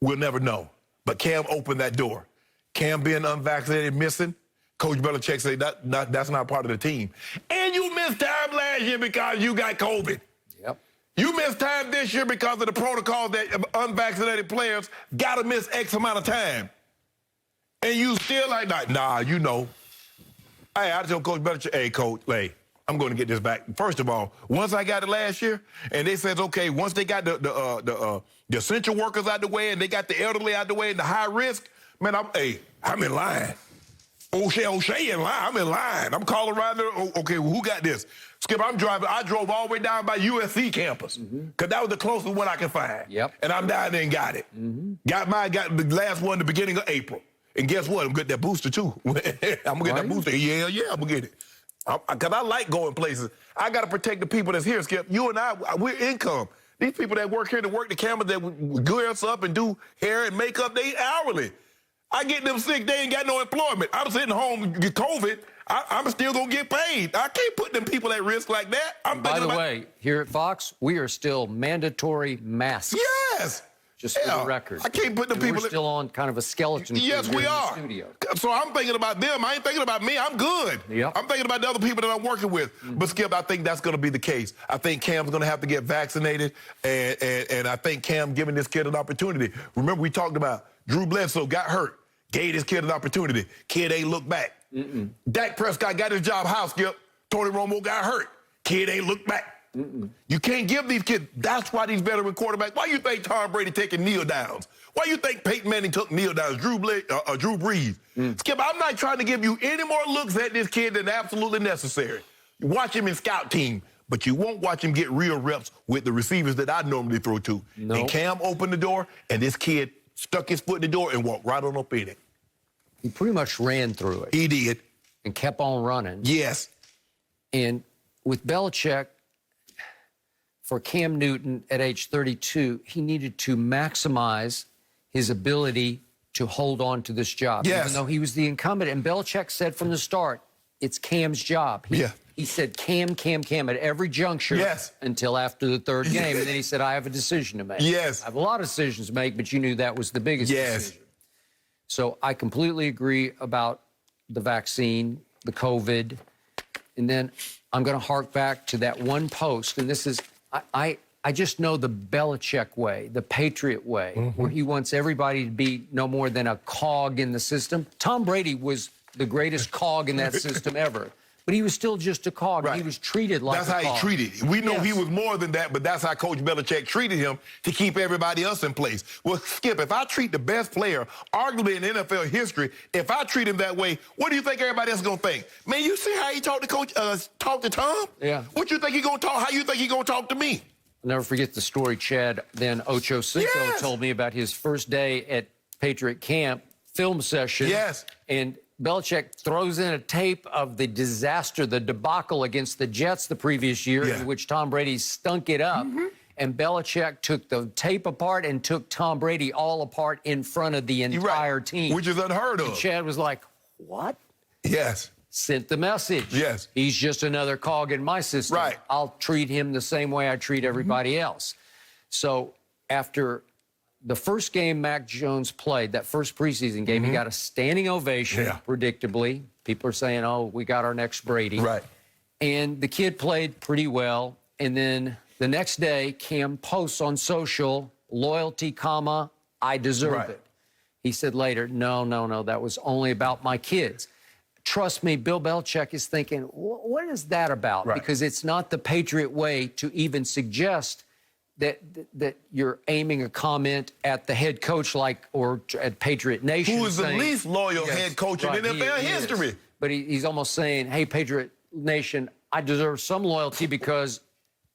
We'll never know. But Cam opened that door. Cam being unvaccinated, missing, Coach Belichick said that's not part of the team. And you missed time last year because you got COVID. Yep. You missed time this year because of the protocol that unvaccinated players got to miss X amount of time. And you still like, nah, you know. Hey, I told Coach Belichick, hey, Coach, I'm going to get this back. First of all, once I got it last year, and they said, okay, once they got the essential workers out the way and they got the elderly out the way and the high risk, man, I'm in line. O'Shea in line. I'm in line. I'm calling around there. Okay, well, who got this? Skip, I drove all the way down by USC campus because that was the closest one I could find. Yep. And I'm down there and got it. Got the last one the beginning of April. And guess what? I'm going to get that booster, too. I'm going to get that booster. Yeah, I'm going to get it. Because I like going places. I got to protect the people that's here, Skip. You and I, we're income. These people that work here to work the cameras that gear us up and do hair and makeup, they hourly. I get them sick, they ain't got no employment. I'm sitting home, get COVID, I'm still going to get paid. I can't put them people at risk like that. By the way, here at Fox, we are still mandatory masks. Yes. Just for the record. I can't put the people... We're still on kind of a skeleton. Yes, we are. Studio. So I'm thinking about them. I ain't thinking about me. I'm good. Yep. I'm thinking about the other people that I'm working with. But, Skip, I think that's going to be the case. I think Cam's going to have to get vaccinated, and I think Cam giving this kid an opportunity. Remember, we talked about Drew Bledsoe got hurt, gave this kid an opportunity. Kid ain't looked back. Dak Prescott got his job house, Skip. Tony Romo got hurt. Kid ain't looked back. You can't give these kids. That's why these veteran quarterbacks. Why you think Tom Brady taking kneel downs? Why you think Peyton Manning took kneel downs? Drew Brees. Skip, I'm not trying to give you any more looks at this kid than absolutely necessary. You watch him in scout team, but you won't watch him get real reps with the receivers that I normally throw to. No. And Cam opened the door, and this kid stuck his foot in the door and walked right on up in it. He pretty much ran through it. He did. And kept on running. Yes. And with Belichick, for Cam Newton at age 32, he needed to maximize his ability to hold on to this job. Yes. Even though he was the incumbent. And Belichick said from the start, it's Cam's job. He said Cam at every juncture until after the third game. And then he said, I have a decision to make. Yes. I have a lot of decisions to make, but you knew that was the biggest decision. So I completely agree about the vaccine, the COVID. And then I'm going to hark back to that one post. And this is... I just know the Belichick way, the Patriot way, where he wants everybody to be no more than a cog in the system. Tom Brady was the greatest cog in that system ever. But he was still just a cog. Right. He was treated like a cog. That's how he treated. We know he was more than that, but that's how Coach Belichick treated him to keep everybody else in place. Well, Skip, if I treat the best player, arguably in NFL history, if I treat him that way, what do you think everybody else is going to think? Man, you see how he talked to Tom? Yeah. What you think he going to talk? How you think he going to talk to me? I'll never forget the story Chad, then Ocho Cinco, told me about his first day at Patriot camp, film session. Yes. And Belichick throws in a tape of the disaster, the debacle against the Jets the previous year, in which Tom Brady stunk it up. And Belichick took the tape apart and took Tom Brady all apart in front of the entire team. Which is unheard of. And Chad was like, what? Yes. Sent the message. Yes. He's just another cog in my system. Right. I'll treat him the same way I treat everybody else. So after the first game Mac Jones played, that first preseason game, he got a standing ovation, predictably. People are saying, oh, we got our next Brady. Right. And the kid played pretty well. And then the next day, Cam posts on social, loyalty, comma, I deserve it. He said later, no, that was only about my kids. Trust me, Bill Belichick is thinking, what is that about? Right. Because it's not the Patriot way to even suggest that you're aiming a comment at the head coach, or at Patriot Nation. Who is the least loyal head coach in NFL history. But he's almost saying, hey, Patriot Nation, I deserve some loyalty because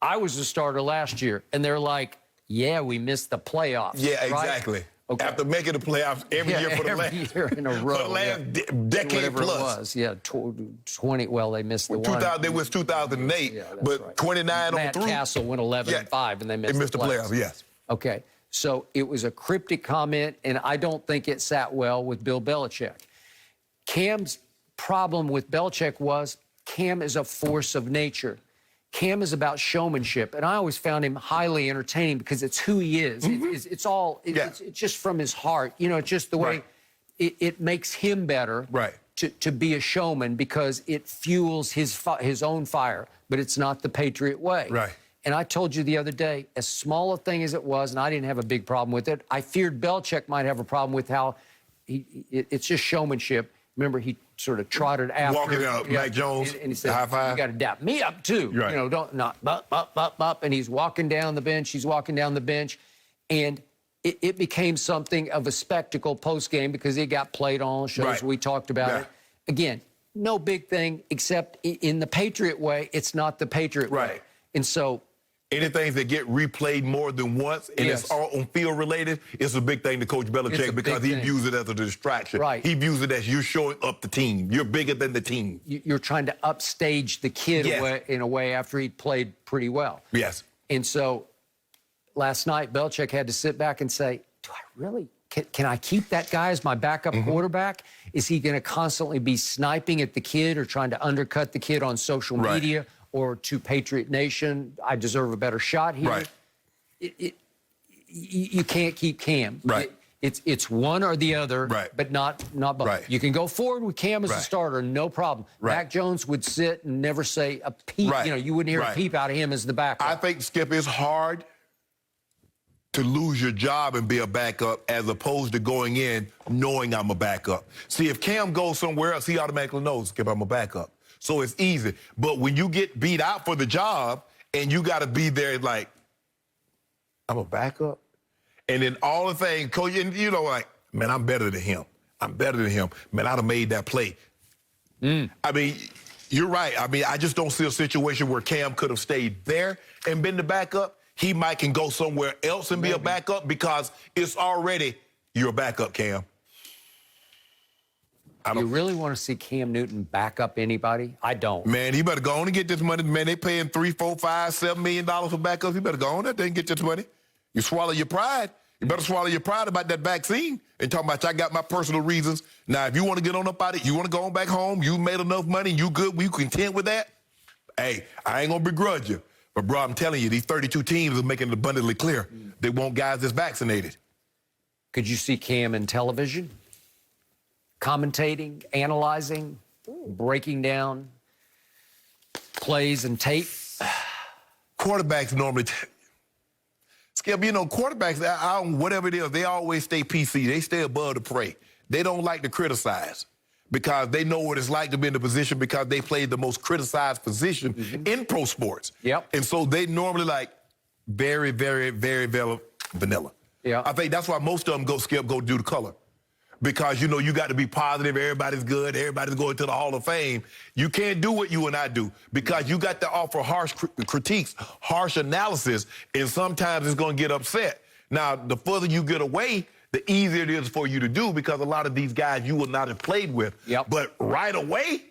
I was the starter last year. And they're like, yeah, we missed the playoffs. Yeah, right? exactly. Okay. After making the playoffs every year for the last year in a row, for the last decade whatever plus. It was. 20. Well, they missed the 2000, one. It was 2008, but right. 29 Matt on through. Castle went 11-5, and they missed the playoffs. Yes. Okay, so it was a cryptic comment, and I don't think it sat well with Bill Belichick. Cam's problem with Belichick was Cam is a force of nature. Cam is about showmanship, and I always found him highly entertaining because it's who he is. It's just from his heart. It's just the way it makes him better to be a showman because it fuels his own fire, but it's not the Patriot way. Right. And I told you the other day, as small a thing as it was, and I didn't have a big problem with it, I feared Belichick might have a problem with how it's just showmanship. Remember, he sort of trotted after. Walking out, Mac Jones, and he said, high five. You got to dap me up, too. Right. Don't, up. And he's walking down the bench. She's walking down the bench. And it became something of a spectacle post-game because it got played on shows. Right. We talked about it. Again, no big thing, except in the Patriot way, it's not the Patriot way. And so anything that get replayed more than once and it's all on field related, it's a big thing to Coach Belichick because he views it as a distraction. Right. He views it as you showing up the team. You're bigger than the team. You're trying to upstage the kid in a way after he played pretty well. Yes. And so last night, Belichick had to sit back and say, do I really? Can I keep that guy as my backup quarterback? Is he going to constantly be sniping at the kid or trying to undercut the kid on social media? Or to Patriot Nation, I deserve a better shot here. Right. You can't keep Cam. Right. It's one or the other, but not both. Right. You can go forward with Cam as a starter, no problem. Mac Jones would sit and never say a peep. You wouldn't hear a peep out of him as the backup. I think, Skip, it's hard to lose your job and be a backup as opposed to going in knowing I'm a backup. See, if Cam goes somewhere else, he automatically knows, Skip, I'm a backup. So it's easy. But when you get beat out for the job and you got to be there like, I'm a backup. And then all the things, coach, like, man, I'm better than him. I'm better than him. Man, I'd have made that play. I mean, you're right. I mean, I just don't see a situation where Cam could have stayed there and been the backup. He might can go somewhere else and be a backup because it's already, you're a backup, Cam. You really want to see Cam Newton back up anybody? I don't. Man, he better go on and get this money. Man, they paying $3, $4, $5, $7 million for backups. You better go on there and get this money. You swallow your pride. You better swallow your pride about that vaccine and talk about I got my personal reasons. Now, if you want to get on up out of it, you want to go on back home, you made enough money, you good, you content with that, hey, I ain't going to begrudge you. But, bro, I'm telling you, these 32 teams are making it abundantly clear they want guys that's vaccinated. Could you see Cam in television? Commentating, analyzing, breaking down plays and tape? Quarterbacks normally... Skip, quarterbacks, whatever it is, they always stay PC. They stay above the fray. They don't like to criticize because they know what it's like to be in the position because they played the most criticized position in pro sports. Yep. And so they normally like very, very, very, very vanilla. Yeah. I think that's why most of them go do the color. Because, you got to be positive. Everybody's good. Everybody's going to the Hall of Fame. You can't do what you and I do because you got to offer harsh critiques, harsh analysis, and sometimes it's going to get upset. Now, the further you get away, the easier it is for you to do because a lot of these guys you will not have played with. Yep. But right away,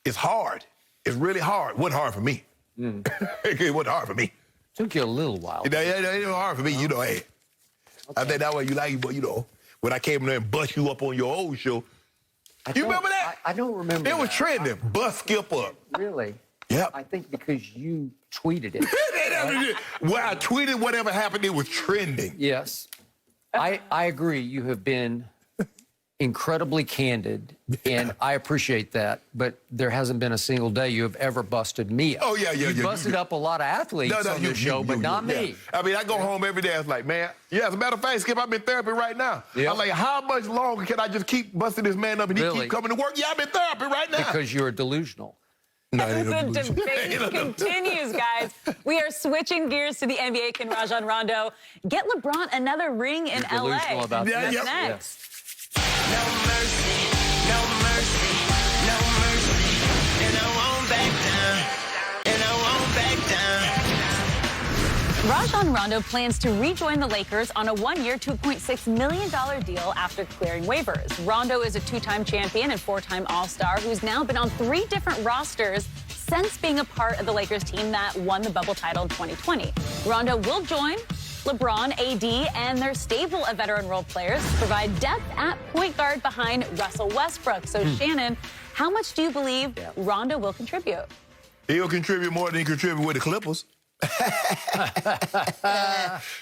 it's hard. It's really hard. It wasn't hard for me. It wasn't hard for me. Took you a little while. It was hard for me. Hey. Okay. I think that way you like it, but, when I came in there and bust you up on your old show. You remember that? I don't remember. It was trending. Bust Skip up. Really? Yep. I think because you tweeted it. Well, I tweeted whatever happened, it was trending. Yes. I agree. You have been incredibly candid, and I appreciate that. But there hasn't been a single day you have ever busted me up. Oh, yeah. You busted up a lot of athletes on this show, but not me. I mean, I go home every day. I was like, man, as a matter of fact, Skip, I'm in therapy right now. Yep. I'm like, how much longer can I just keep busting this man up and he keep coming to work? Yeah, I'm in therapy right now. Because you're delusional. No, the debate continues, guys. We are switching gears to the NBA. Can Rajon Rondo get LeBron another ring in You're LA? delusional about That's this. next. No mercy, no mercy, no mercy. And I won't back down, and I won't back down. Rajon Rondo plans to rejoin the Lakers on a one-year, $2.6 million deal after clearing waivers. Rondo is a two-time champion and four-time All-Star who's now been on 3 different rosters since being a part of the Lakers team that won the bubble title in 2020. Rondo will join LeBron, AD, and their stable of veteran role players to provide depth at point guard behind Russell Westbrook. So, Shannon, how much do you believe Rondo will contribute? He'll contribute more than he contributed with the Clippers.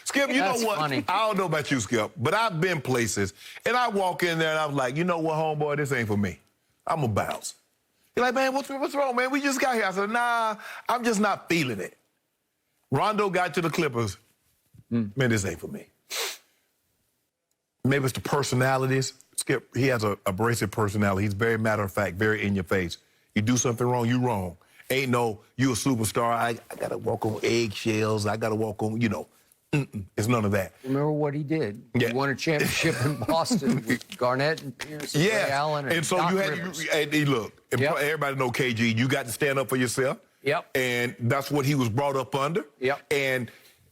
Skip, you know what? Funny. I don't know about you, Skip, but I've been places, and I walk in there, and I was like, you know what, homeboy, this ain't for me. I'm going to bounce. You're like, man, what's wrong, man? We just got here. I said, nah, I'm just not feeling it. Rondo got to the Clippers. Man, this ain't for me. Maybe it's the personalities. Skip, he has a abrasive personality. He's very matter of fact, very in your face. You do something wrong, you wrong. Ain't no, you a superstar. I got to walk on eggshells. I got to walk on, it's none of that. Remember what he did? Yeah. He won a championship in Boston with Garnett and Pierce and Ray Allen and so Doc you had Rivers. look, everybody know KG. You got to stand up for yourself. Yep. And that's what he was brought up under. Yep. And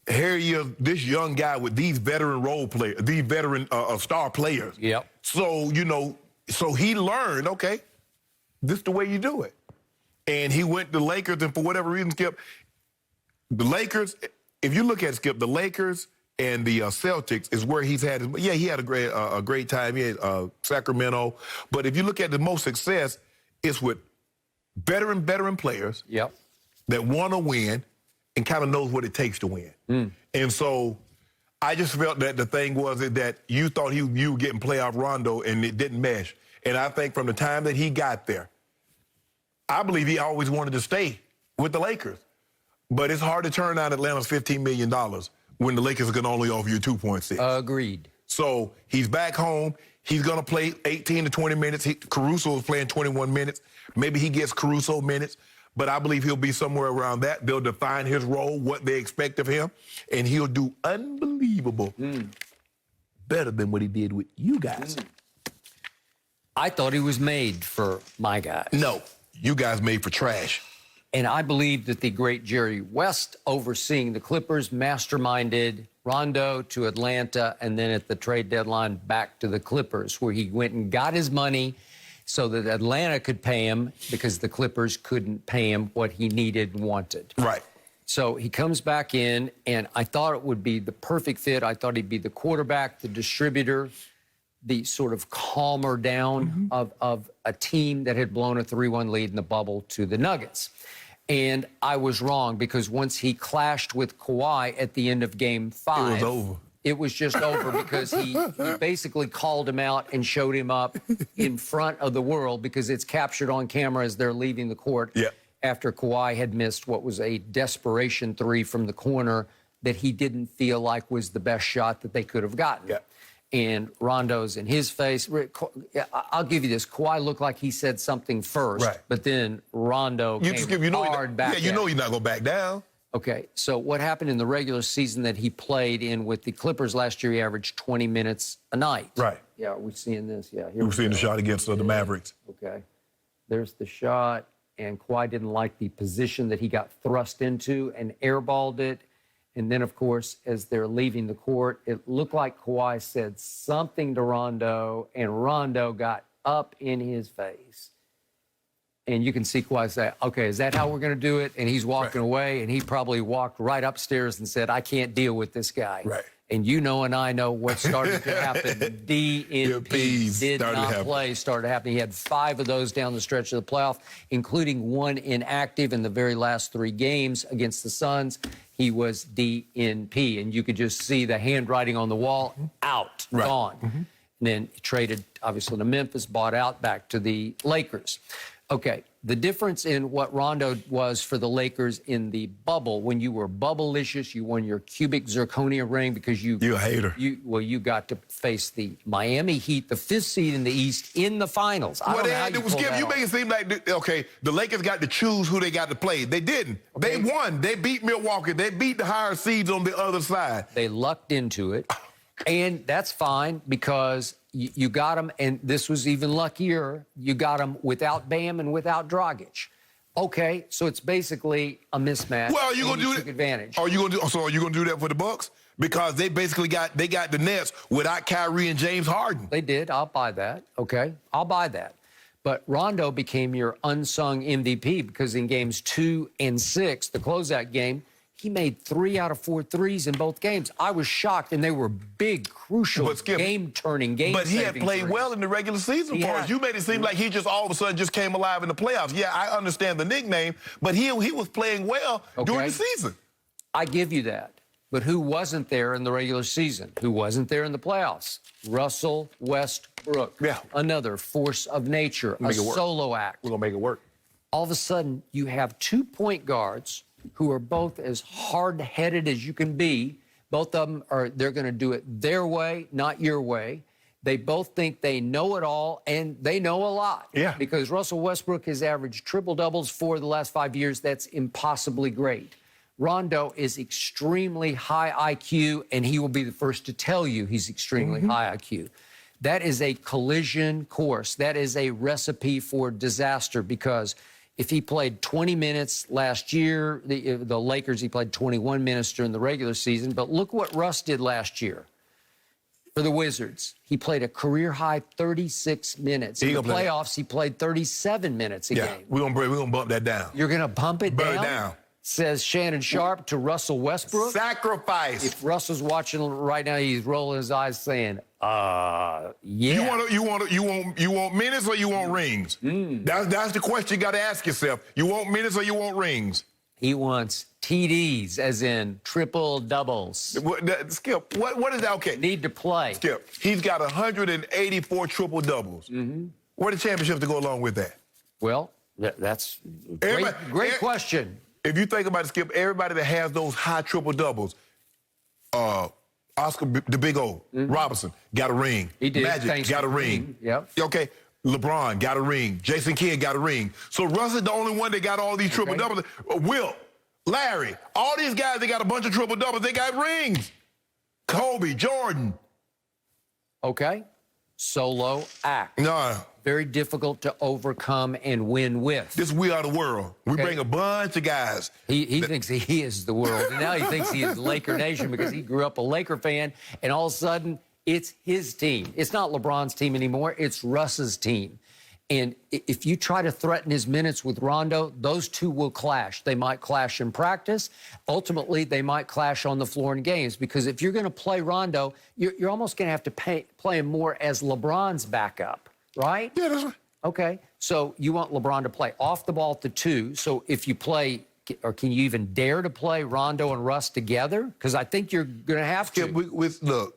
here he is, this young guy with these veteran role players, these veteran star players. Yep. So, so he learned, okay, this is the way you do it. And he went to Lakers, and for whatever reason, Skip, the Lakers, if you look at Skip, the Lakers and the Celtics is where he's had, he had a great time. He had Sacramento. But if you look at the most success, it's with veteran players that want to win and kind of knows what it takes to win. And so I just felt that the thing was that you thought you were getting playoff Rondo, and it didn't mesh. And I think from the time that he got there, I believe he always wanted to stay with the Lakers. But it's hard to turn down Atlanta's $15 million when the Lakers are going to only offer you 2.6. Agreed. So he's back home. He's going to play 18 to 20 minutes. Caruso is playing 21 minutes. Maybe he gets Caruso minutes. But I believe he'll be somewhere around that. They'll define his role, what they expect of him, and he'll do unbelievable, better than what he did with you guys. I thought he was made for my guys. No, you guys made for trash. And I believe that the great Jerry West, overseeing the Clippers, masterminded Rondo to Atlanta, and then at the trade deadline back to the Clippers, where he went and got his money so that Atlanta could pay him because the Clippers couldn't pay him what he needed and wanted. Right. So he comes back in, and I thought it would be the perfect fit. I thought he'd be the quarterback, the distributor, the sort of calmer down of a team that had blown a 3-1 lead in the bubble to the Nuggets. And I was wrong, because once he clashed with Kawhi at the end of Game 5, it was over. It was just over because he basically called him out and showed him up in front of the world, because it's captured on camera as they're leaving the court after Kawhi had missed what was a desperation 3 from the corner that he didn't feel like was the best shot that they could have gotten. And Rondo's in his face. I'll give you this. Kawhi looked like he said something first, but then Rondo came hard back. Yeah, you know he's not going to back down. Okay, so what happened in the regular season that he played in with the Clippers last year, he averaged 20 minutes a night. Right. Yeah, we're seeing this. Yeah, We're seeing the shot against the Mavericks. Okay. There's the shot, and Kawhi didn't like the position that he got thrust into and airballed it. And then, of course, as they're leaving the court, it looked like Kawhi said something to Rondo, and Rondo got up in his face. And you can see Kawhi say, okay, is that how we're going to do it? And he's walking away, and he probably walked right upstairs and said, I can't deal with this guy. Right. And you know and I know what started to happen. DNP did not play, started happening. He had 5 of those down the stretch of the playoff, including 1 inactive in the very last 3 games against the Suns. he was DNP. And you could just see the handwriting on the wall, out, gone. And then traded, obviously, to Memphis, bought out, back to the Lakers. Okay, the difference in what Rondo was for the Lakers in the bubble, when you were bubble-licious, you won your cubic zirconia ring because you... You're a hater. You got to face the Miami Heat, the 5th seed in the East, in the finals. I don't know how you pulled that you off. make it seem like, okay, the Lakers got to choose who they got to play. They didn't. Okay. They won. They beat Milwaukee. They beat the higher seeds on the other side. They lucked into it, and that's fine because... You got them, and this was even luckier, you got them without Bam and without Dragic. Okay, so it's basically a mismatch. Well, are you going to do took that? Advantage. Are you going to do that for the Bucks? Because they basically got the Nets without Kyrie and James Harden. They did. I'll buy that. Okay, I'll buy that. But Rondo became your unsung MVP because in games 2 and 6, the closeout game, he made 3 out of 4 threes in both games. I was shocked, and they were big, crucial, game-turning, game-saving But he had played threes. well in the regular season for us. You made it seem like he just all of a sudden just came alive in the playoffs. Yeah, I understand the nickname, but he was playing well during the season. I give you that. But who wasn't there in the regular season? Who wasn't there in the playoffs? Russell Westbrook. Yeah. Another force of nature, a solo act. We're going to make it work. All of a sudden, you have 2 point guards who are both as hard-headed as you can be. Both of them they're going to do it their way, not your way. They both think they know it all, and they know a lot. Yeah. Because Russell Westbrook has averaged triple-doubles for the last 5 years. That's impossibly great. Rondo is extremely high IQ, and he will be the first to tell you he's extremely high IQ. That is a collision course. That is a recipe for disaster because if he played 20 minutes last year, the Lakers, he played 21 minutes during the regular season. But look what Russ did last year for the Wizards. He played a career-high 36 minutes. In the playoffs, he played 37 minutes a game. We're gonna bump that down. You're going to bump it down? Bump it down. Says Shannon Sharpe to Russell Westbrook. Sacrifice. If Russell's watching right now, he's rolling his eyes saying, yeah. You want minutes or you want rings? That's the question you got to ask yourself. You want minutes or you want rings? He wants TDs, as in triple doubles. Skip, what is that? Okay. Need to play. Skip, he's got 184 triple doubles. What are the championships to go along with that? Well, that's a great question. If you think about it, Skip, everybody that has those high triple doubles, Oscar, the Big O, Robinson, got a ring. He did. Magic got a ring. Yep. Okay. LeBron got a ring. Jason Kidd got a ring. So Russ is the only one that got all these triple doubles. Wilt, Larry, all these guys, they got a bunch of triple doubles. They got rings. Kobe, Jordan. Okay. Solo act. No. Very difficult to overcome and win with. This We Are the World. We bring a bunch of guys. He thinks he is the world. And now he thinks he is Laker Nation because he grew up a Laker fan. And all of a sudden, it's his team. It's not LeBron's team anymore. It's Russ's team. And if you try to threaten his minutes with Rondo, those two will clash. They might clash in practice. Ultimately, they might clash on the floor in games because if you're going to play Rondo, you're almost going to have to play him more as LeBron's backup, right? Yeah, that's right. Okay, so you want LeBron to play off the ball at the 2. So if you play, or can you even dare to play Rondo and Russ together? Because I think you're going to have to. Look,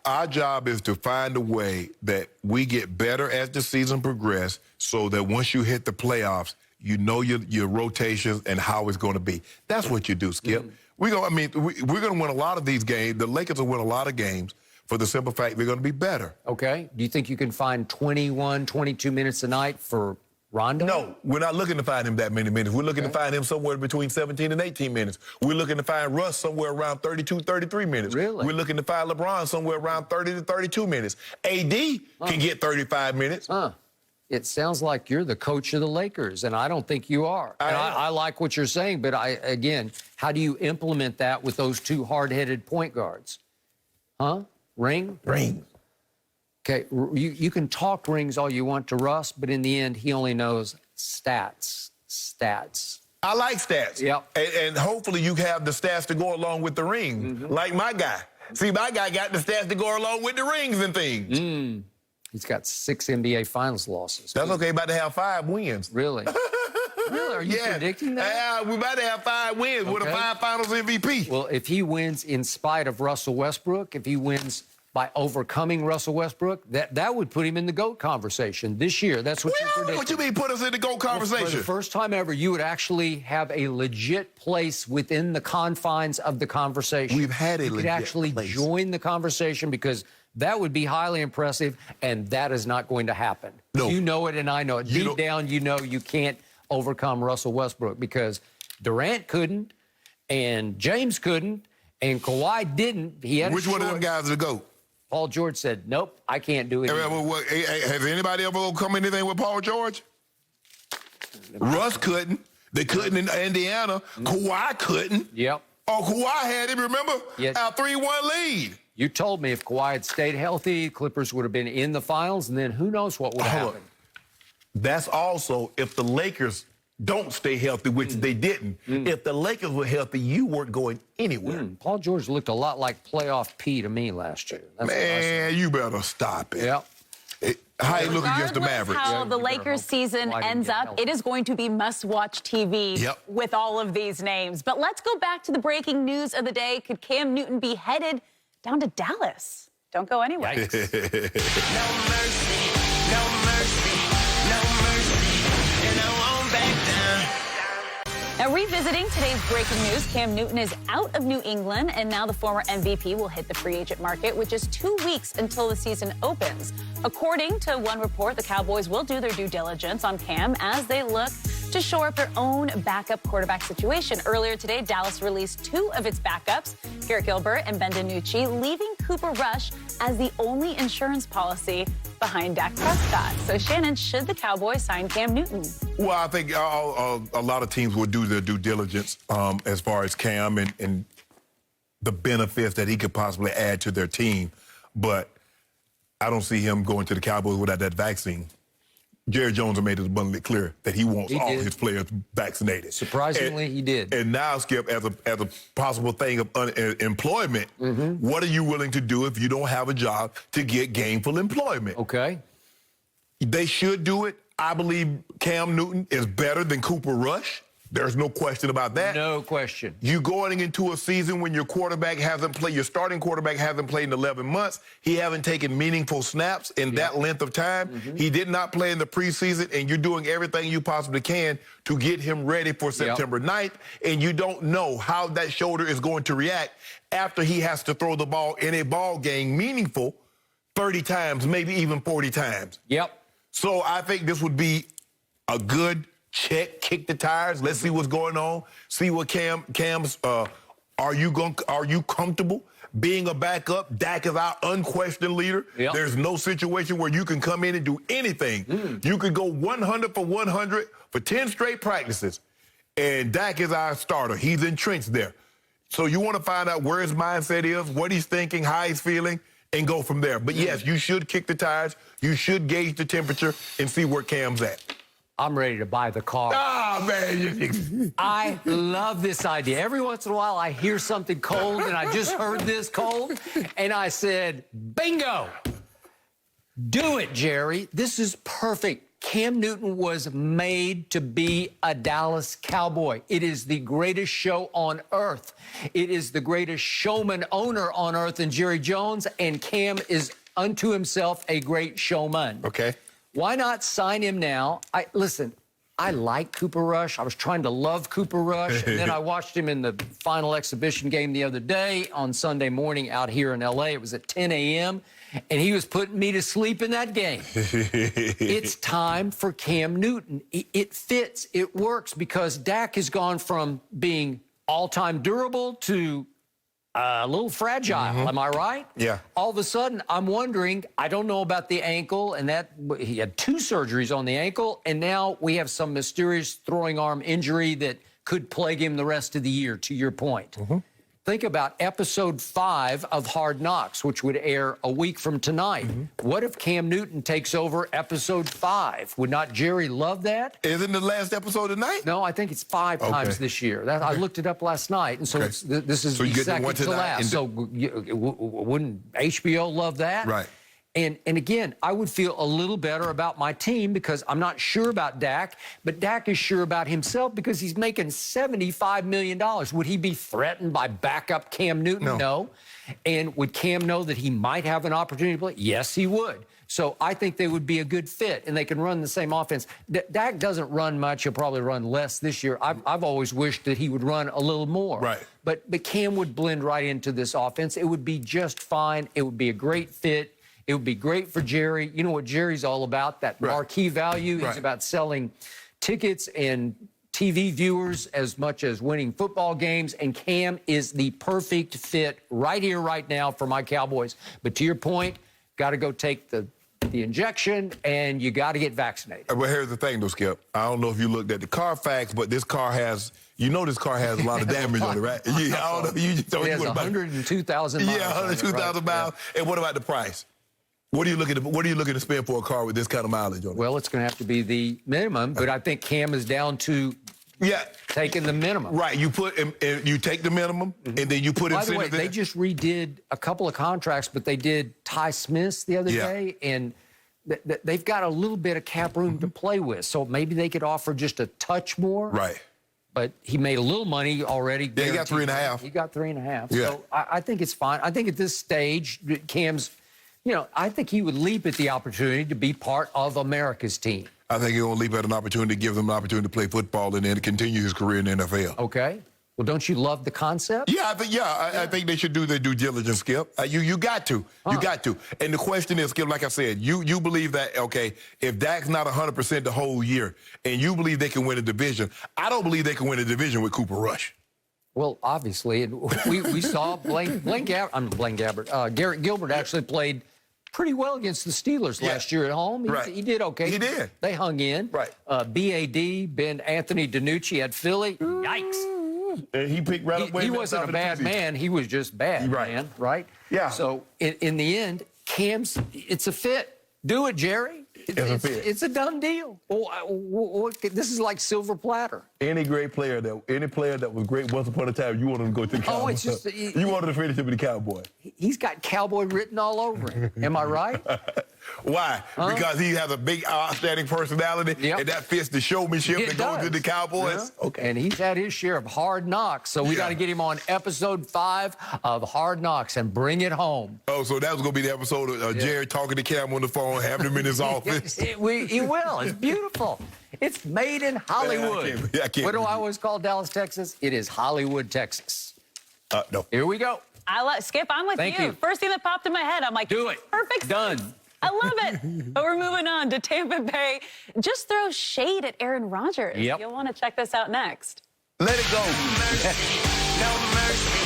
our job is to find a way that we get better as the season progresses so that once you hit the playoffs, you know your rotations and how it's going to be. That's what you do, Skip. We're going to win a lot of these games. The Lakers will win a lot of games for the simple fact they're going to be better. Okay. Do you think you can find 21, 22 minutes a night for Rondo? No, we're not looking to find him that many minutes. We're looking to find him somewhere between 17 and 18 minutes. We're looking to find Russ somewhere around 32, 33 minutes. Really? We're looking to find LeBron somewhere around 30 to 32 minutes. AD can get 35 minutes. It sounds like you're the coach of the Lakers, and I don't think you are. I like what you're saying, but again, how do you implement that with those two hard-headed point guards? Ring? Ring. Okay, you can talk rings all you want to Russ, but in the end, he only knows stats. I like stats. Yep. And hopefully you have the stats to go along with the ring, like my guy. See, my guy got the stats to go along with the rings and things. He's got 6 NBA Finals losses. That's okay, about to have 5 wins. Really? Really? Are you predicting that? We might have 5 wins with a 5 Finals MVP. Well, if he wins in spite of Russell Westbrook, if he wins by overcoming Russell Westbrook, that would put him in the GOAT conversation this year. That's what you're predicting. What you mean put us in the GOAT conversation? For the first time ever, you would actually have a legit place within the confines of the conversation. We've had a legit place. You could actually join the conversation because that would be highly impressive, and that is not going to happen. No. You know it, and I know it. Deep down, you know you can't overcome Russell Westbrook because Durant couldn't, and James couldn't, and Kawhi didn't. He had Which one of them guys is the GOAT? Paul George said, nope, I can't do it. Has anybody ever overcome anything with Paul George? Russ couldn't. They couldn't in Indiana. Kawhi couldn't. Yep. Oh, Kawhi had it, remember? Yes. Our 3-1 lead. You told me if Kawhi had stayed healthy, Clippers would have been in the finals, and then who knows what would have happened. That's also if the Lakers don't stay healthy, which they didn't. If the Lakers were healthy, you weren't going anywhere. Paul George looked a lot like playoff P to me last year. That's Man, you better stop it. Yeah. How you look against the Regardless Mavericks? how the Lakers season ends up, it is going to be must-watch TV with all of these names. But let's go back to the breaking news of the day. Could Cam Newton be headed down to Dallas? Don't go anywhere. No mercy, no mercy, no mercy, and I won't back down. Now, revisiting today's breaking news, Cam Newton is out of New England, and now the former MVP will hit the free agent market with just 2 weeks until the season opens. According to one report, the Cowboys will do their due diligence on Cam as they look to shore up their own backup quarterback situation. Earlier today, Dallas released 2 of its backups, Garrett Gilbert and Ben DiNucci, leaving Cooper Rush as the only insurance policy behind Dak Prescott. So, Shannon, should the Cowboys sign Cam Newton? Well, I think a lot of teams will do their due diligence as far as Cam and the benefits that he could possibly add to their team. But I don't see him going to the Cowboys without that vaccine. Jerry Jones has made it abundantly clear that he wants all his players vaccinated. Surprisingly, he did. And now, Skip, as a possible thing of employment, what are you willing to do if you don't have a job to get gainful employment? Okay. They should do it. I believe Cam Newton is better than Cooper Rush. There's no question about that. No question. You going into a season when your quarterback hasn't played, your starting quarterback hasn't played in 11 months. He haven't taken meaningful snaps in that length of time. He did not play in the preseason, and you're doing everything you possibly can to get him ready for September 9th, and you don't know how that shoulder is going to react after he has to throw the ball in a ball game meaningful 30 times, maybe even 40 times. Yep. So I think this would be a good kick the tires. Let's see what's going on. See what Cam's. Are you comfortable being a backup? Dak is our unquestioned leader. Yep. There's no situation where you can come in and do anything. You could go 100 for 100 for 10 straight practices, and Dak is our starter. He's entrenched there. So you want to find out where his mindset is, what he's thinking, how he's feeling, and go from there. But yes, you should kick the tires. You should gauge the temperature and see where Cam's at. I'm ready to buy the car. Ah, man. I love this idea. Every once in a while, I hear something cold, and I just heard this cold, and I said, bingo. Do it, Jerry. This is perfect. Cam Newton was made to be a Dallas Cowboy. It is the greatest show on earth. It is the greatest showman owner on earth than Jerry Jones, and Cam is unto himself a great showman. Okay. Why not sign him now? Listen, I like Cooper Rush. I was trying to love Cooper Rush, and then I watched him in the final exhibition game the other day on Sunday morning out here in L.A. It was at 10 a.m., and he was putting me to sleep in that game. It's time for Cam Newton. It fits. It works because Dak has gone from being all-time durable to a little fragile. Am I right? Yeah. All of a sudden, I'm wondering, I don't know about the ankle, and that he had 2 surgeries on the ankle, and now we have some mysterious throwing arm injury that could plague him the rest of the year, to your point. Think about episode 5 of Hard Knocks, which would air a week from tonight. What if Cam Newton takes over episode 5? Would not Jerry love that? Isn't the last episode tonight? No, I think it's 5 times this year. I looked it up last night, and so this is So you the get the second one to tonight last. So wouldn't HBO love that? Right. And again, I would feel a little better about my team because I'm not sure about Dak, but Dak is sure about himself because he's making $75 million. Would he be threatened by backup Cam Newton? No. And would Cam know that he might have an opportunity to play? Yes, he would. So I think they would be a good fit, and they can run the same offense. Dak doesn't run much. He'll probably run less this year. I've always wished that he would run a little more. Right. But Cam would blend right into this offense. It would be just fine. It would be a great fit. It would be great for Jerry. You know what Jerry's all about, that marquee value. He's about selling tickets and TV viewers as much as winning football games, and Cam is the perfect fit right here, right now for my Cowboys. But to your point, got to go take the injection, and you got to get vaccinated. Well, here's the thing, though, Skip. I don't know if you looked at the Carfax, but this car has, this car has a lot of damage on it, right? Yeah, I don't know. You just told it has 102,000 miles. Yeah, 102,000 miles. And what about the price? What are you looking to spend for a car with this kind of mileage on it? Well, it's going to have to be the minimum, but I think Cam is down to taking the minimum. Right. You take the minimum, and then you put By the way, incentive in. they just redid a couple of contracts, but they did Ty Smith's the other day, and they've got a little bit of cap room to play with. So maybe they could offer just a touch more. Right. But he made a little money already. Yeah, he got 3.5. He got 3.5. Yeah. So I think it's fine. I think at this stage, Cam's, I think he would leap at the opportunity to be part of America's team. I think he'll leap at an opportunity to give them an opportunity to play football and then to continue his career in the NFL. Okay. Well, don't you love the concept? Yeah, I think they should do their due diligence, Skip. You got to. You got to. And the question is, Skip, like I said, you believe that, okay, if Dak's not 100% the whole year and you believe they can win a division, I don't believe they can win a division with Cooper Rush. Well, obviously, and we saw Garrett Gilbert actually played pretty well against the Steelers last year at home. He did okay. He did. They hung in. Right. Ben Anthony DiNucci at Philly. Yikes. And he picked right up. He wasn't a bad man. He was just bad, man. Right? Yeah. So in the end, it's a fit. Do it, Jerry. It's a done deal. This is like silver platter. Any player that was great once upon a time, you wanted to go to the Cowboys. It's just you wanted to finish it with the Cowboy. He's got Cowboy written all over him. Am I right? Why? Because he has a big, outstanding personality, and that fits the showmanship that goes to the Cowboys. Yeah. Okay. And he's had his share of hard knocks, so we got to get him on episode 5 of Hard Knocks and bring it home. Oh, so that was going to be the episode of Jerry talking to Cam on the phone, having him in his office. He will. It's beautiful. It's made in Hollywood. I can't what do I always call Dallas, Texas? It is Hollywood, Texas. No. Here we go. Skip, I'm with Thank you. First thing that popped in my head, I'm like, do it. Perfect. Done. I love it. But we're moving on to Tampa Bay. Just throw shade at Aaron Rodgers. Yep. You'll want to check this out next. Let it go. No mercy,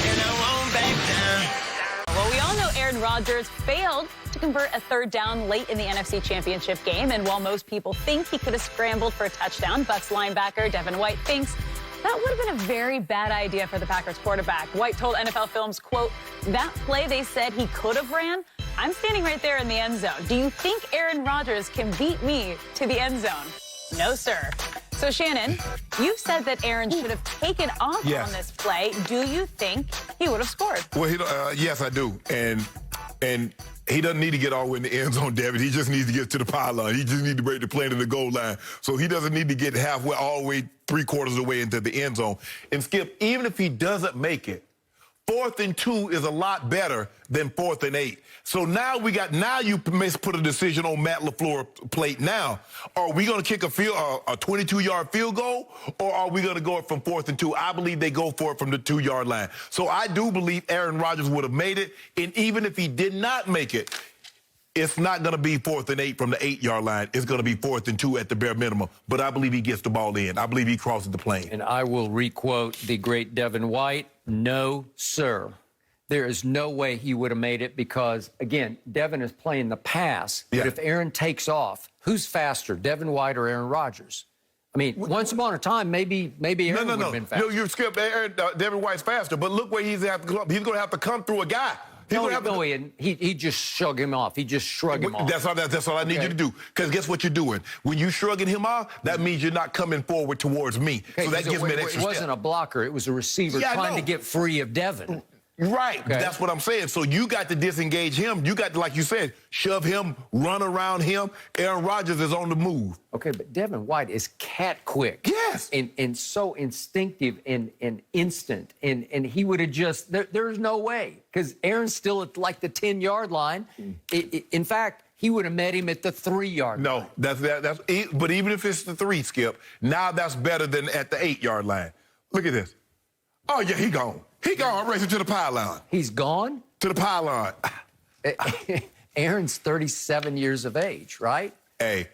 and I won't back down. Well, we all know Aaron Rodgers failed to convert a third down late in the NFC Championship game. And while most people think he could have scrambled for a touchdown, Bucs linebacker Devin White thinks that would have been a very bad idea for the Packers quarterback. White told NFL Films, quote, "That play they said he could have ran, I'm standing right there in the end zone. Do you think Aaron Rodgers can beat me to the end zone?" No, sir. So, Shannon, you've said that Aaron should have taken off on this play. Do you think he would have scored? Well, yes, I do. And he doesn't need to get all the way in the end zone, Devin. He just needs to get to the pylon. He just needs to break the plane to the goal line. So he doesn't need to get halfway, all the way, 3/4 of the way into the end zone. And Skip, even if he doesn't make it, 4th and 2 is a lot better than 4th and 8. So now you put a decision on Matt LaFleur's plate now. Are we going to kick a 22-yard field goal, or are we going to go from 4th and 2? I believe they go for it from the 2-yard line. So I do believe Aaron Rodgers would have made it, and even if he did not make it, it's not going to be 4th and 8 from the 8-yard line. It's going to be 4th and 2 at the bare minimum. But I believe he gets the ball in. I believe he crosses the plane. And I will requote the great Devin White. No, sir. There is no way he would have made it because, again, Devin is playing the pass. But if Aaron takes off, who's faster, Devin White or Aaron Rodgers? I mean, once upon a time, maybe Aaron would have been faster. No, you skipped Devin White's faster. But look where he's going to have to come through a guy. He just shrugged him off. He just shrugged him off. That's all I need you to do. Because guess what you're doing? When you're shrugging him off, that means you're not coming forward towards me. So that gives me an extra It wasn't step. a blocker. It was a receiver trying to get free of Devin. Right. Okay. That's what I'm saying. So you got to disengage him. You got to, like you said, shove him, run around him. Aaron Rodgers is on the move. Okay, but Devin White is cat quick. Yes. And so instinctive and instant. And he would have just, there's no way. Because Aaron's still at like the 10-yard line. In fact, he would have met him at the 3-yard line. No, but even if it's the 3, Skip, now that's better than at the 8-yard line. Look at this. Oh, yeah, he gone. He gone racing to the pylon. He's gone? To the pylon. Aaron's 37 years of age, right? Hey.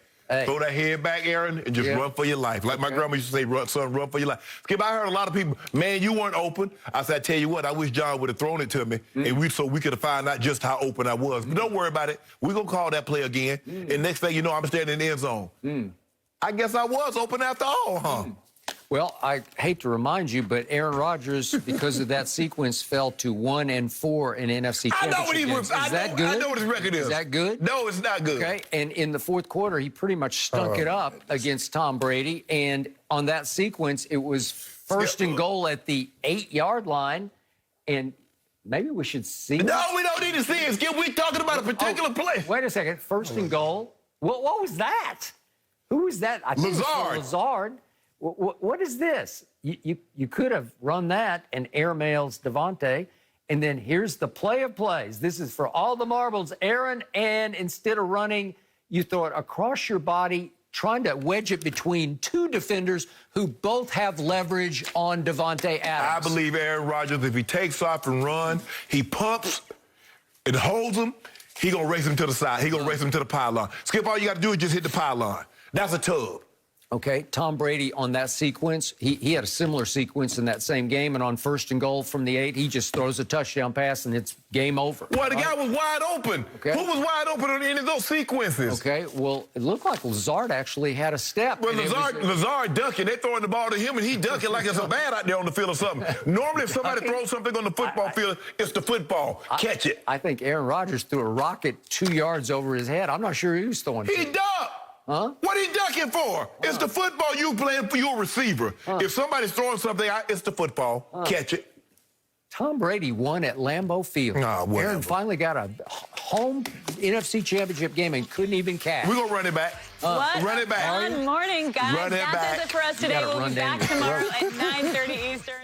Throw that head back, Aaron, and just run for your life. Like my grandma used to say, son, run for your life. Skip, I heard a lot of people, man, you weren't open. I said, I tell you what, I wish John would have thrown it to me, and so we could have found out just how open I was. But don't worry about it. We're going to call that play again, and next thing you know, I'm standing in the end zone. I guess I was open after all, huh? Well, I hate to remind you, but Aaron Rodgers, because of that sequence, fell to 1-4 in NFC Championship I know what he was. Is that good? I know what his record is. Is that good? No, it's not good. Okay, and in the fourth quarter, he pretty much stunk it up against Tom Brady. And on that sequence, it was 1st and goal at the 8-yard line. And maybe we should see. No, we don't need to see it. Skip, we're talking about a particular play. Wait a second. 1st and goal. What was that? Who was that? I think Lazard. It was Lazard. What is this? You could have run that and airmails Devontae, and then here's the play of plays. This is for all the marbles, Aaron, and instead of running, you throw it across your body, trying to wedge it between 2 defenders who both have leverage on Devontae Adams. I believe Aaron Rodgers, if he takes off and runs, he pumps, it holds him, he gonna race him to the side. He gonna race him to the pylon. Skip, all you gotta do is just hit the pylon. That's a tub. Okay, Tom Brady on that sequence, he had a similar sequence in that same game, and on 1st and goal from the 8, he just throws a touchdown pass, and it's game over. Well, the guy was wide open. Okay. Who was wide open on any of those sequences? Okay, well, it looked like Lazard actually had a step. Well, Lazard ducking. They throwing the ball to him, and he ducking like it's a bat out there on the field or something. Normally, if somebody throws something on the football field, it's the football. Catch it. I think Aaron Rodgers threw a rocket 2 yards over his head. I'm not sure he was throwing He it. ducked. Huh? What are you ducking for? It's the football you playing for. You're a receiver. If somebody's throwing something out, it's the football. Catch it. Tom Brady won at Lambeau Field. Aaron finally got a home NFC Championship game and couldn't even catch. We're going to run it back. Run it back. Good morning, guys. Run it That back. does it for us today. We'll be back tomorrow at 9:30 Eastern.